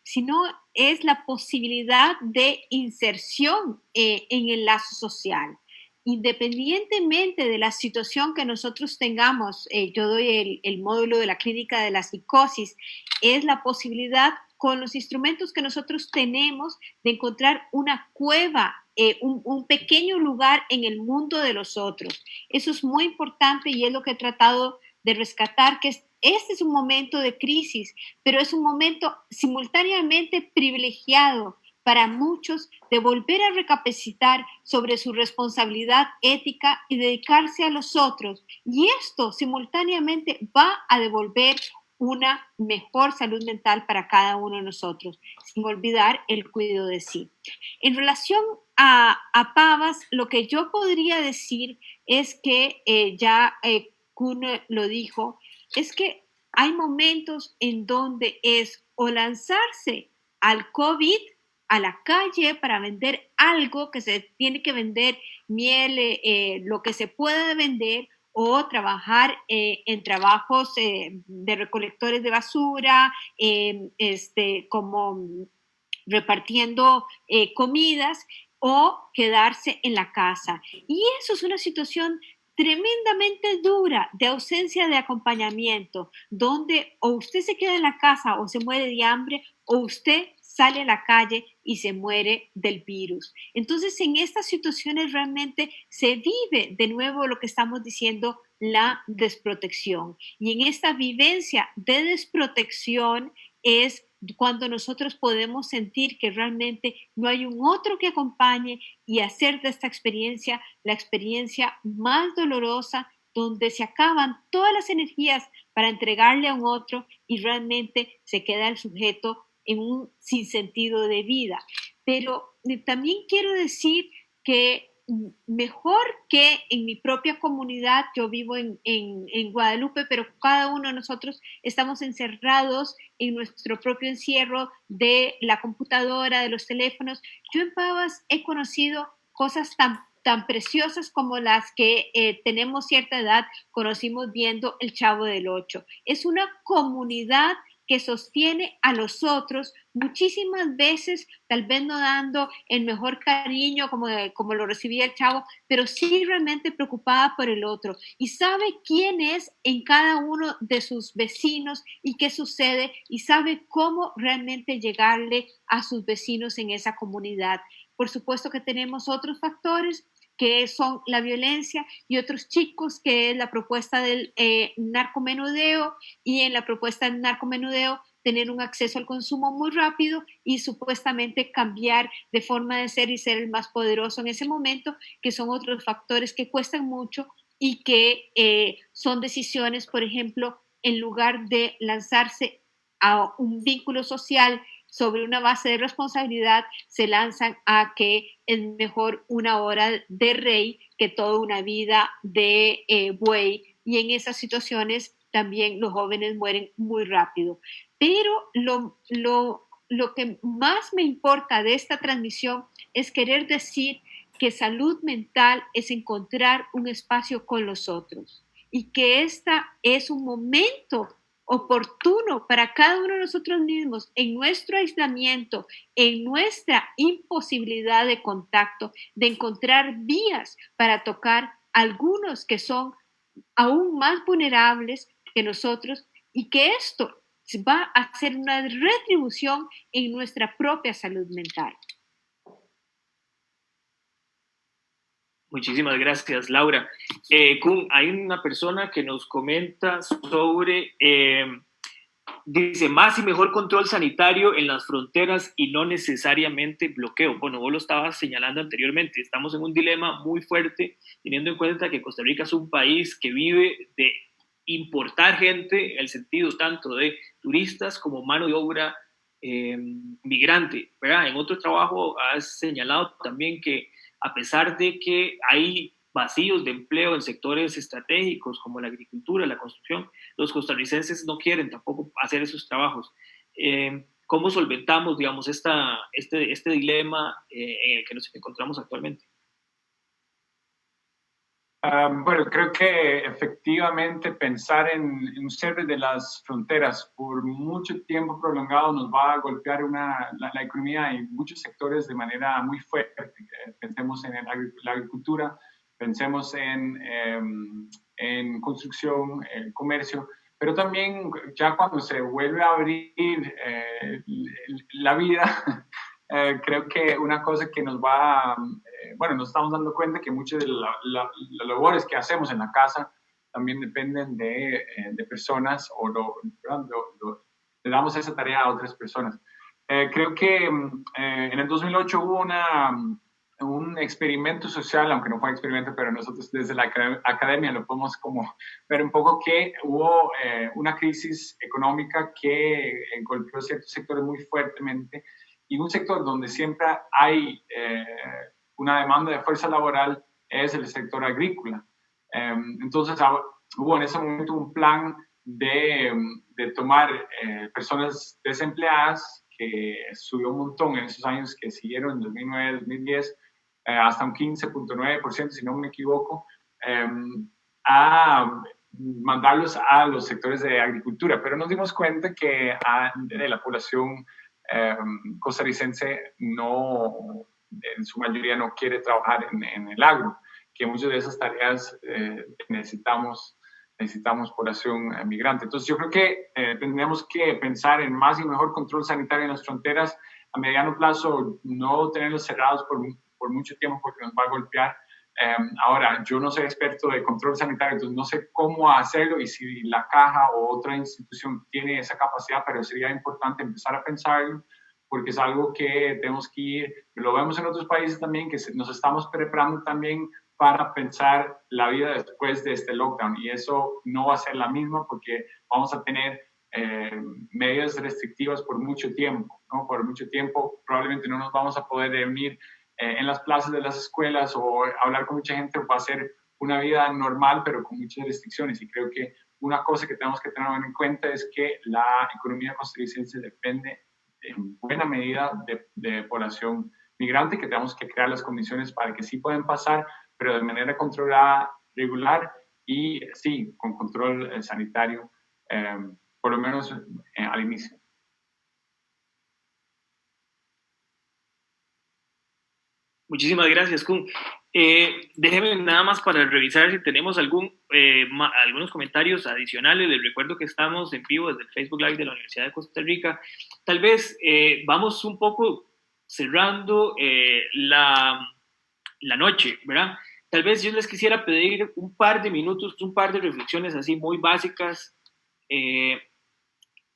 sino es la posibilidad de inserción en el lazo social. Independientemente de la situación que nosotros tengamos, yo doy el módulo de la clínica de la psicosis, es la posibilidad con los instrumentos que nosotros tenemos de encontrar una cueva, un pequeño lugar en el mundo de los otros. Eso es muy importante y es lo que he tratado de rescatar, que este es un momento de crisis, pero es un momento simultáneamente privilegiado para muchos de volver a recapacitar sobre su responsabilidad ética y dedicarse a los otros. Y esto simultáneamente va a devolver una mejor salud mental para cada uno de nosotros, sin olvidar el cuidado de sí. En relación a Pavas, lo que yo podría decir es que Kuhn lo dijo, es que hay momentos en donde es o lanzarse al COVID, a la calle para vender algo que se tiene que vender, miel, lo que se pueda vender, o trabajar en trabajos de recolectores de basura, como repartiendo comidas, o quedarse en la casa. Y eso es una situación tremendamente dura de ausencia de acompañamiento, donde o usted se queda en la casa o se muere de hambre, o usted sale a la calle y se muere del virus. Entonces, en estas situaciones realmente se vive de nuevo lo que estamos diciendo, la desprotección. Y en esta vivencia de desprotección es cuando nosotros podemos sentir que realmente no hay un otro que acompañe y hacer de esta experiencia la experiencia más dolorosa, donde se acaban todas las energías para entregarle a un otro y realmente se queda el sujeto en un sinsentido de vida. Pero también quiero decir que mejor que en mi propia comunidad, yo vivo en Guadalupe, pero cada uno de nosotros estamos encerrados en nuestro propio encierro de la computadora, de los teléfonos. Yo en Pavas he conocido cosas tan preciosas como las que tenemos cierta edad, conocimos viendo El Chavo del Ocho. Es una comunidad que sostiene a los otros muchísimas veces, tal vez no dando el mejor cariño como lo recibía el Chavo, pero sí realmente preocupada por el otro y sabe quién es en cada uno de sus vecinos y qué sucede y sabe cómo realmente llegarle a sus vecinos en esa comunidad. Por supuesto que tenemos otros factores que son la violencia, y otros chicos, que es la propuesta del narcomenudeo, y en la propuesta del narcomenudeo tener un acceso al consumo muy rápido y supuestamente cambiar de forma de ser y ser el más poderoso en ese momento, que son otros factores que cuestan mucho y que son decisiones, por ejemplo, en lugar de lanzarse a un vínculo social sobre una base de responsabilidad, se lanzan a que es mejor una hora de rey que toda una vida de buey, y en esas situaciones también los jóvenes mueren muy rápido. Pero lo que más me importa de esta transmisión es querer decir que salud mental es encontrar un espacio con los otros y que esta es un momento oportuno para cada uno de nosotros mismos en nuestro aislamiento, en nuestra imposibilidad de contacto, de encontrar vías para tocar a algunos que son aún más vulnerables que nosotros, y que esto va a hacer una retribución en nuestra propia salud mental. Muchísimas gracias, Laura. Kuhn, hay una persona que nos comenta sobre, dice, más y mejor control sanitario en las fronteras y no necesariamente bloqueo. Bueno, vos lo estabas señalando anteriormente, estamos en un dilema muy fuerte, teniendo en cuenta que Costa Rica es un país que vive de importar gente en el sentido tanto de turistas como mano de obra migrante, ¿verdad? En otro trabajo has señalado también que a pesar de que hay vacíos de empleo en sectores estratégicos como la agricultura, la construcción, los costarricenses no quieren tampoco hacer esos trabajos. ¿Cómo solventamos, digamos, este dilema en el que nos encontramos actualmente? Bueno, creo que efectivamente pensar en un cierre de las fronteras por mucho tiempo prolongado nos va a golpear la economía en muchos sectores de manera muy fuerte. Pensemos en la agricultura, pensemos en construcción, en comercio, pero también ya cuando se vuelve a abrir la vida, creo que una cosa que nos va, bueno, nos estamos dando cuenta que muchas de las labores que hacemos en la casa también dependen de personas o le damos esa tarea a otras personas. Creo que en el 2008 hubo un experimento social, aunque no fue un experimento, pero nosotros desde la academia lo podemos como ver un poco que hubo una crisis económica que golpeó ciertos sectores muy fuertemente y un sector donde siempre hay una demanda de fuerza laboral es el sector agrícola. Entonces hubo en ese momento un plan de tomar personas desempleadas que subió un montón en esos años que siguieron, en 2009, 2010, hasta un 15.9%, si no me equivoco, a mandarlos a los sectores de agricultura. Pero nos dimos cuenta que de la población costarricense no, en su mayoría no quiere trabajar en el agro, que muchas de esas tareas necesitamos población migrante. Entonces yo creo que tendríamos que pensar en más y mejor control sanitario en las fronteras, a mediano plazo no tenerlos cerrados por mucho tiempo porque nos va a golpear. Ahora, yo no soy experto de control sanitario, entonces no sé cómo hacerlo y si la caja o otra institución tiene esa capacidad, pero sería importante empezar a pensarlo porque es algo que tenemos que ir, lo vemos en otros países también, que nos estamos preparando también para pensar la vida después de este lockdown y eso no va a ser la misma porque vamos a tener medidas restrictivas por mucho tiempo, ¿no? Por mucho tiempo probablemente no nos vamos a poder reunir en las plazas de las escuelas o hablar con mucha gente, va a ser una vida normal pero con muchas restricciones y creo que una cosa que tenemos que tener en cuenta es que la economía costarricense depende en buena medida de población migrante, que tenemos que crear las condiciones para que sí puedan pasar, pero de manera controlada, regular y sí, con control sanitario, por lo menos al inicio. Muchísimas gracias, Kun. Déjeme nada más para revisar si tenemos algunos comentarios adicionales. Les recuerdo que estamos en vivo desde el Facebook Live de la Universidad de Costa Rica. Tal vez vamos un poco cerrando la noche, ¿verdad? Tal vez yo les quisiera pedir un par de minutos, un par de reflexiones así muy básicas,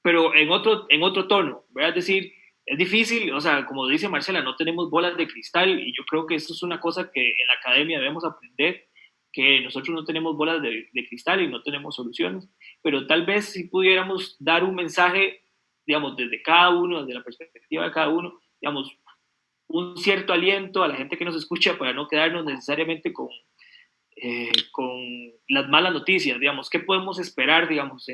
pero en otro tono, ¿verdad? Es decir, es difícil, o sea, como dice Marcela, no tenemos bolas de cristal y yo creo que eso es una cosa que en la academia debemos aprender, que nosotros no tenemos bolas de cristal y no tenemos soluciones, pero tal vez si pudiéramos dar un mensaje, digamos, desde cada uno, desde la perspectiva de cada uno, digamos, un cierto aliento a la gente que nos escucha para no quedarnos necesariamente con las malas noticias, digamos, ¿qué podemos esperar, digamos,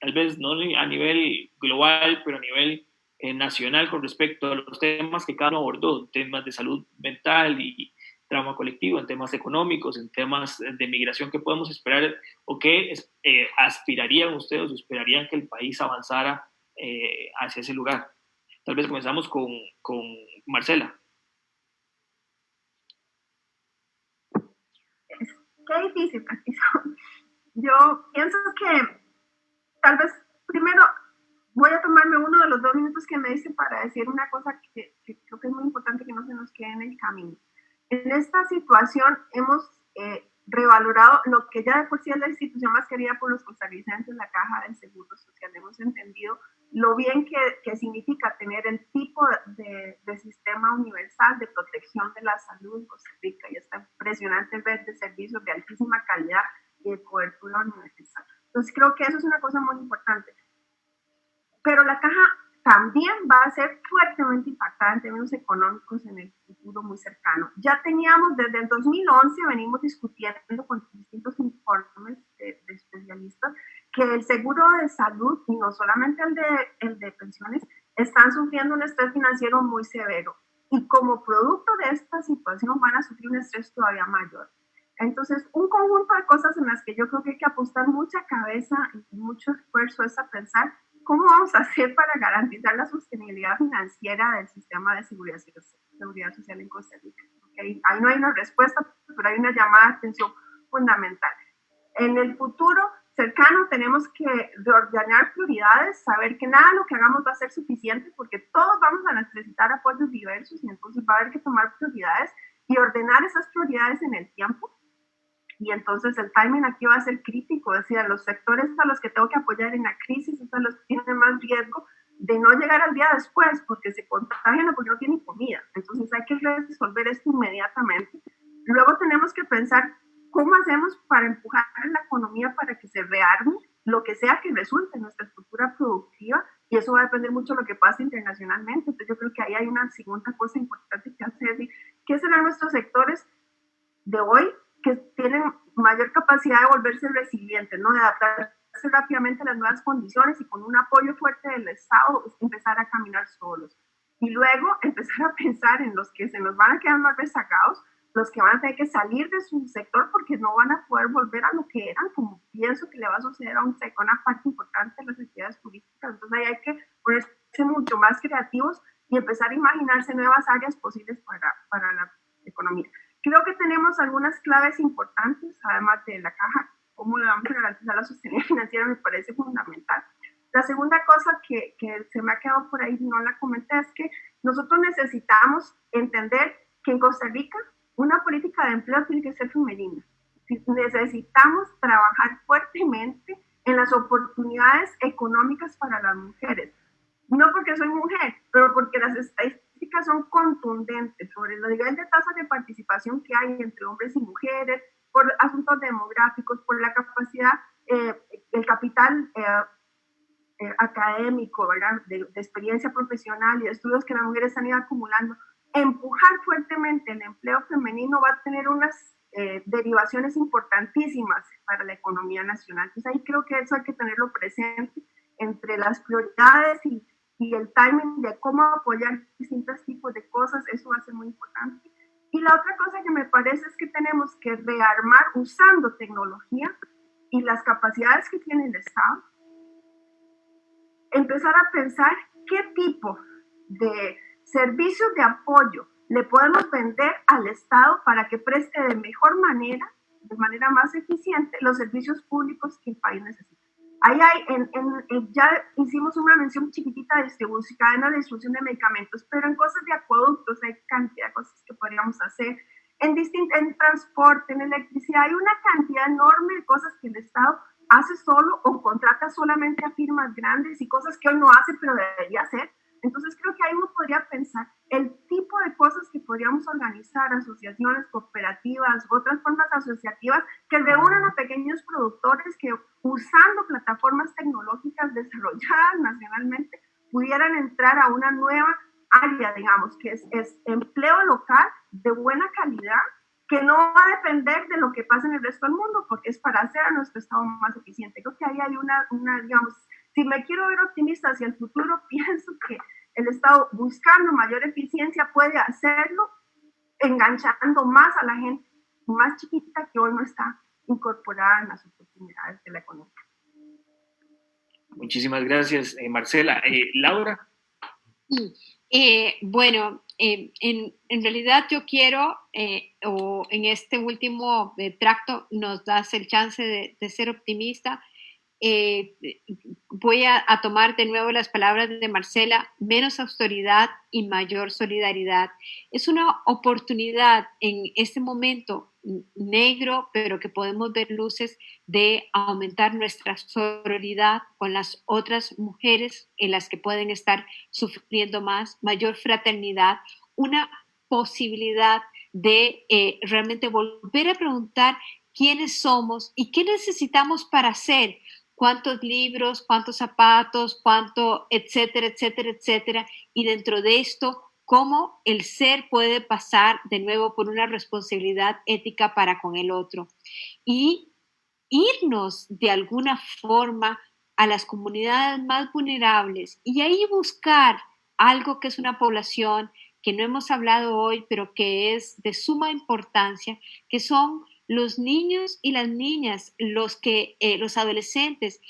tal vez no a nivel global, pero a nivel nacional con respecto a los temas que cada uno abordó, temas de salud mental y trauma colectivo, en temas económicos, en temas de migración, ¿qué podemos esperar o qué aspirarían ustedes o esperarían que el país avanzara hacia ese lugar? Tal vez comenzamos con Marcela. Qué difícil, Patricio. Yo pienso que tal vez primero voy a tomarme uno de los 2 minutos que me dice para decir una cosa que creo que es muy importante que no se nos quede en el camino. En esta situación hemos revalorado lo que ya de por sí es la institución más querida por los costarricenses, la Caja del Seguro Social. Hemos entendido lo bien que significa tener el tipo de sistema universal de protección de la salud en Costa Rica y esta impresionante red de servicios de altísima calidad de cobertura universal. Entonces creo que eso es una cosa muy importante. Pero la caja también va a ser fuertemente impactada en términos económicos en el futuro muy cercano. Ya teníamos desde el 2011, venimos discutiendo con distintos informes de especialistas, que el seguro de salud, y no solamente el de pensiones, están sufriendo un estrés financiero muy severo. Y como producto de esta situación van a sufrir un estrés todavía mayor. Entonces, un conjunto de cosas en las que yo creo que hay que apostar mucha cabeza y mucho esfuerzo es a pensar cómo vamos a hacer para garantizar la sostenibilidad financiera del sistema de seguridad social en Costa Rica. Okay. Ahí no hay una respuesta, pero hay una llamada de atención fundamental. En el futuro cercano tenemos que reordenar prioridades, saber que nada de lo que hagamos va a ser suficiente porque todos vamos a necesitar apoyos diversos y entonces va a haber que tomar prioridades y ordenar esas prioridades en el tiempo. Y entonces el timing aquí va a ser crítico, es decir, los sectores a los que tengo que apoyar en la crisis son los que tienen más riesgo de no llegar al día después porque se contagian o porque no tienen comida. Entonces hay que resolver esto inmediatamente. Luego tenemos que pensar cómo hacemos para empujar la economía para que se rearme lo que sea que resulte en nuestra estructura productiva, y eso va a depender mucho de lo que pase internacionalmente. Entonces yo creo que ahí hay una segunda cosa importante que hacer, ¿qué serán nuestros sectores de hoy que tienen mayor capacidad de volverse resilientes, ¿no? De adaptarse rápidamente a las nuevas condiciones y con un apoyo fuerte del Estado empezar a caminar solos? Y luego empezar a pensar en los que se nos van a quedar más rezagados, los que van a tener que salir de su sector porque no van a poder volver a lo que eran, como pienso que le va a suceder a una parte importante de las actividades turísticas. Entonces ahí hay que ponerse mucho más creativos y empezar a imaginarse nuevas áreas posibles para la economía. Creo que tenemos algunas claves importantes, además de la caja, cómo le vamos a garantizar la sostenibilidad financiera me parece fundamental. La segunda cosa que se me ha quedado por ahí, no la comenté, es que nosotros necesitamos entender que en Costa Rica una política de empleo tiene que ser femenina. Necesitamos trabajar fuertemente en las oportunidades económicas para las mujeres. No porque soy mujer, pero porque las estadísticas son contundentes sobre el nivel de tasas de participación que hay entre hombres y mujeres, por asuntos demográficos, por la capacidad, el capital académico, ¿verdad? De experiencia profesional y de estudios que las mujeres han ido acumulando. Empujar fuertemente el empleo femenino va a tener unas derivaciones importantísimas para la economía nacional. Entonces ahí creo que eso hay que tenerlo presente entre las prioridades y el timing de cómo apoyar distintos tipos de cosas. Eso va a ser muy importante. Y la otra cosa que me parece es que tenemos que rearmar usando tecnología y las capacidades que tiene el Estado, empezar a pensar qué tipo de servicios de apoyo le podemos vender al Estado para que preste de mejor manera, de manera más eficiente, los servicios públicos que el país necesita. Ahí hay, ya hicimos una mención chiquitita de cadena de distribución de medicamentos, pero en cosas de acueductos hay cantidad de cosas que podríamos hacer. En transporte, en electricidad, hay una cantidad enorme de cosas que el Estado hace solo o contrata solamente a firmas grandes y cosas que hoy no hace, pero debería hacer. Entonces creo que ahí uno podría pensar el tipo de cosas que podríamos organizar, asociaciones, cooperativas, otras formas asociativas que reúnan a pequeños productores que usando plataformas tecnológicas desarrolladas nacionalmente pudieran entrar a una nueva área, digamos, que es empleo local de buena calidad, que no va a depender de lo que pasa en el resto del mundo, porque es para hacer a nuestro Estado más eficiente. Creo que ahí hay una digamos, si me quiero ver optimista hacia el futuro, pienso que el Estado, buscando mayor eficiencia, puede hacerlo enganchando más a la gente más chiquita que hoy no está incorporada en las oportunidades de la economía. Muchísimas gracias, Marcela. Laura. Bueno, en realidad yo quiero, o en este último tracto nos das el chance de ser optimista. Voy a tomar de nuevo las palabras de Marcela: menos austeridad y mayor solidaridad. Es una oportunidad en este momento negro, pero que podemos ver luces de aumentar nuestra sororidad con las otras mujeres en las que pueden estar sufriendo más, mayor fraternidad, una posibilidad de realmente volver a preguntar quiénes somos y qué necesitamos para hacer, cuántos libros, cuántos zapatos, cuánto, etcétera, etcétera, etcétera. Y dentro de esto, cómo el ser puede pasar de nuevo por una responsabilidad ética para con el otro. Y irnos de alguna forma a las comunidades más vulnerables y ahí buscar algo que es una población que no hemos hablado hoy, pero que es de suma importancia, que son los niños y las niñas, los adolescentes,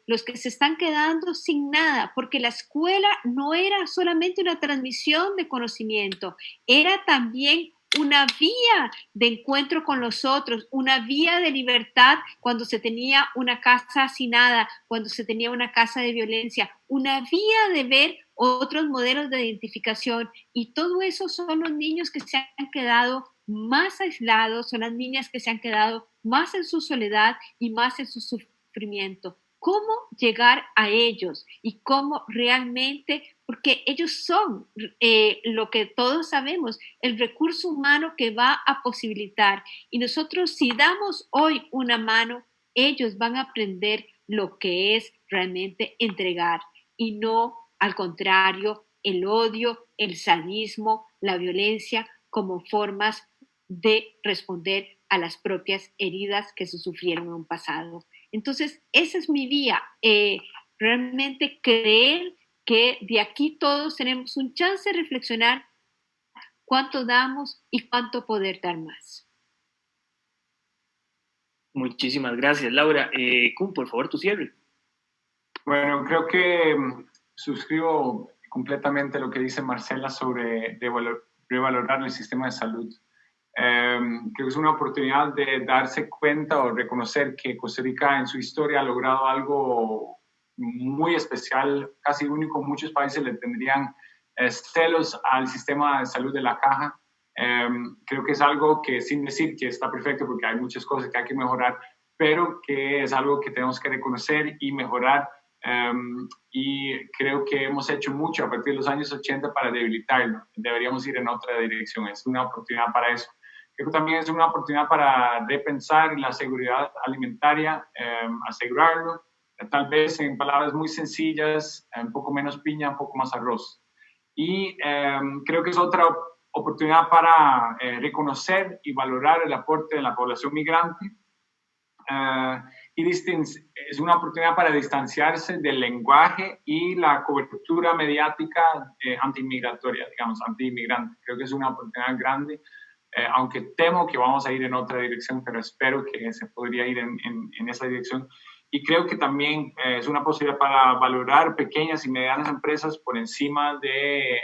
los que se están quedando sin nada, porque la escuela no era solamente una transmisión de conocimiento, era también una vía de encuentro con los otros, una vía de libertad cuando se tenía una casa hacinada, cuando se tenía una casa de violencia, una vía de ver otros modelos de identificación. Y todo eso son los niños que se han quedado más aislados, son las niñas que se han quedado más en su soledad y más en su sufrimiento. ¿Cómo llegar a ellos y cómo realmente, porque ellos son lo que todos sabemos, el recurso humano que va a posibilitar. Y nosotros si damos hoy una mano, ellos van a aprender lo que es realmente entregar y no, al contrario, el odio, el sadismo, la violencia como formas de responder a las propias heridas que se sufrieron en un pasado. Entonces, esa es mi vía, realmente creer que de aquí todos tenemos un chance de reflexionar cuánto damos y cuánto poder dar más. Muchísimas gracias, Laura. Kun, por favor, tu cierre. Bueno, creo que suscribo completamente lo que dice Marcela sobre revalorar el sistema de salud. Creo que es una oportunidad de darse cuenta o reconocer que Costa Rica en su historia ha logrado algo muy especial, casi único. Muchos países le tendrían celos al sistema de salud de la caja. Creo que es algo que, sin decir que está perfecto, porque hay muchas cosas que hay que mejorar, pero que es algo que tenemos que reconocer y mejorar. Y creo que hemos hecho mucho a partir de los años 80 para debilitarlo. Deberíamos ir en otra dirección. Es una oportunidad para eso. Creo que también es una oportunidad para repensar la seguridad alimentaria, asegurarlo, tal vez en palabras muy sencillas, un poco menos piña, un poco más arroz. Y creo que es otra oportunidad para reconocer y valorar el aporte de la población migrante. Y es una oportunidad para distanciarse del lenguaje y la cobertura mediática antimigratoria, digamos, antiinmigrante. Creo que es una oportunidad grande, aunque temo que vamos a ir en otra dirección, pero espero que se podría ir en esa dirección. Y creo que también es una posibilidad para valorar pequeñas y medianas empresas por encima de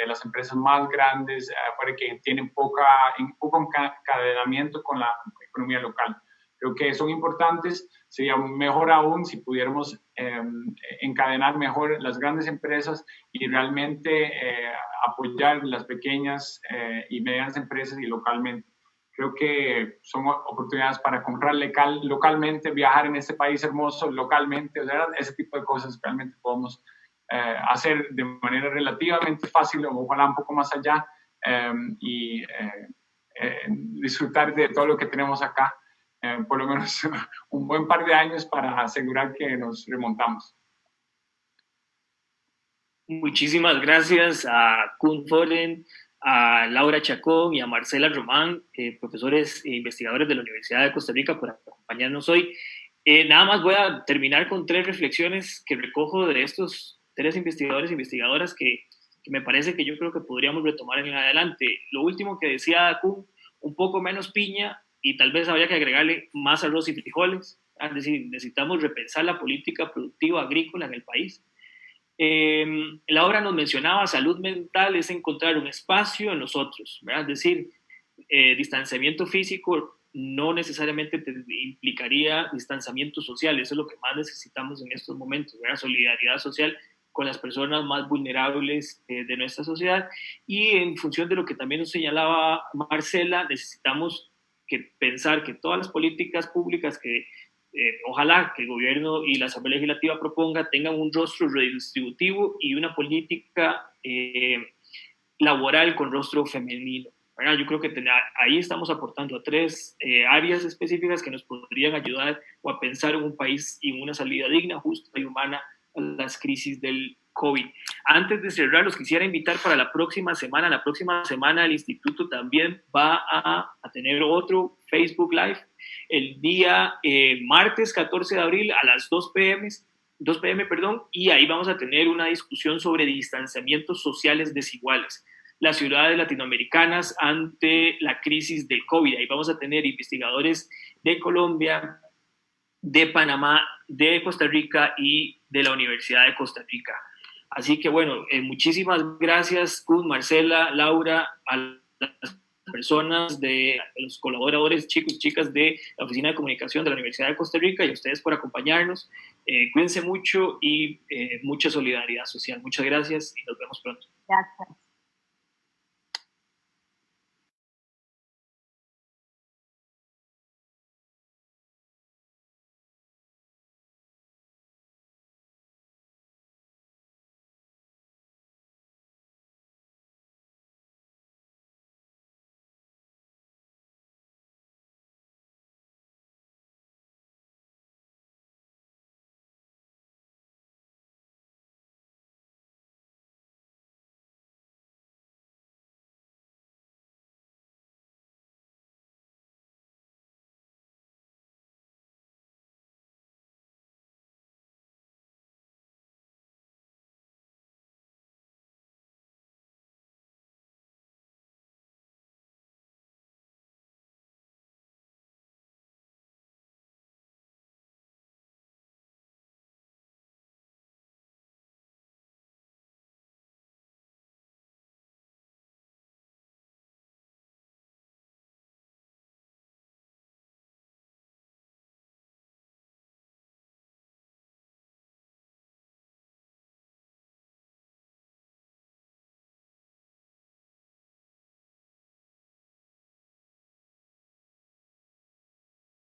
las empresas más grandes, para que tienen poco encadenamiento con la economía local. Creo que son importantes. Sería mejor aún si pudiéramos encadenar mejor las grandes empresas y realmente apoyar las pequeñas y medianas empresas y localmente. Creo que son oportunidades para comprar localmente, viajar en este país hermoso localmente, o sea, ese tipo de cosas realmente podemos hacer de manera relativamente fácil o ojalá un poco más allá y disfrutar de todo lo que tenemos acá. Por lo menos un buen par de años para asegurar que nos remontamos. Muchísimas gracias a Kun Foren, a Laura Chacón y a Marcela Román, profesores e investigadores de la Universidad de Costa Rica, por acompañarnos hoy. Nada más voy a terminar con 3 reflexiones que recojo de estos 3 investigadores e investigadoras que me parece que yo creo que podríamos retomar en adelante. Lo último que decía Kun, un poco menos piña, y tal vez habría que agregarle más arroz y frijoles. Es decir, necesitamos repensar la política productiva agrícola en el país. Laura nos mencionaba, salud mental es encontrar un espacio en nosotros, ¿verdad? Es decir, distanciamiento físico no necesariamente implicaría distanciamiento social. Eso es lo que más necesitamos en estos momentos, ¿verdad? Solidaridad social con las personas más vulnerables de nuestra sociedad. Y en función de lo que también nos señalaba Marcela, necesitamos pensar que todas las políticas públicas que ojalá que el gobierno y la Asamblea Legislativa proponga tengan un rostro redistributivo y una política laboral con rostro femenino. ¿verdad? Yo creo que ahí estamos aportando a 3 áreas específicas que nos podrían ayudar o a pensar en un país y en una salida digna, justa y humana a las crisis del COVID. Antes de cerrar, los quisiera invitar para la próxima semana. La próxima semana el instituto también va a tener otro Facebook Live el día martes 14 de abril a las 2 p.m., perdón, y ahí vamos a tener una discusión sobre distanciamientos sociales desiguales, las ciudades latinoamericanas ante la crisis del COVID. Ahí vamos a tener investigadores de Colombia, de Panamá, de Costa Rica y de la Universidad de Costa Rica. Así que bueno, muchísimas gracias, Kun, Marcela, Laura, a las personas, a los colaboradores, chicos y chicas de la Oficina de Comunicación de la Universidad de Costa Rica y a ustedes por acompañarnos. Cuídense mucho y mucha solidaridad social. Muchas gracias y nos vemos pronto. Gracias.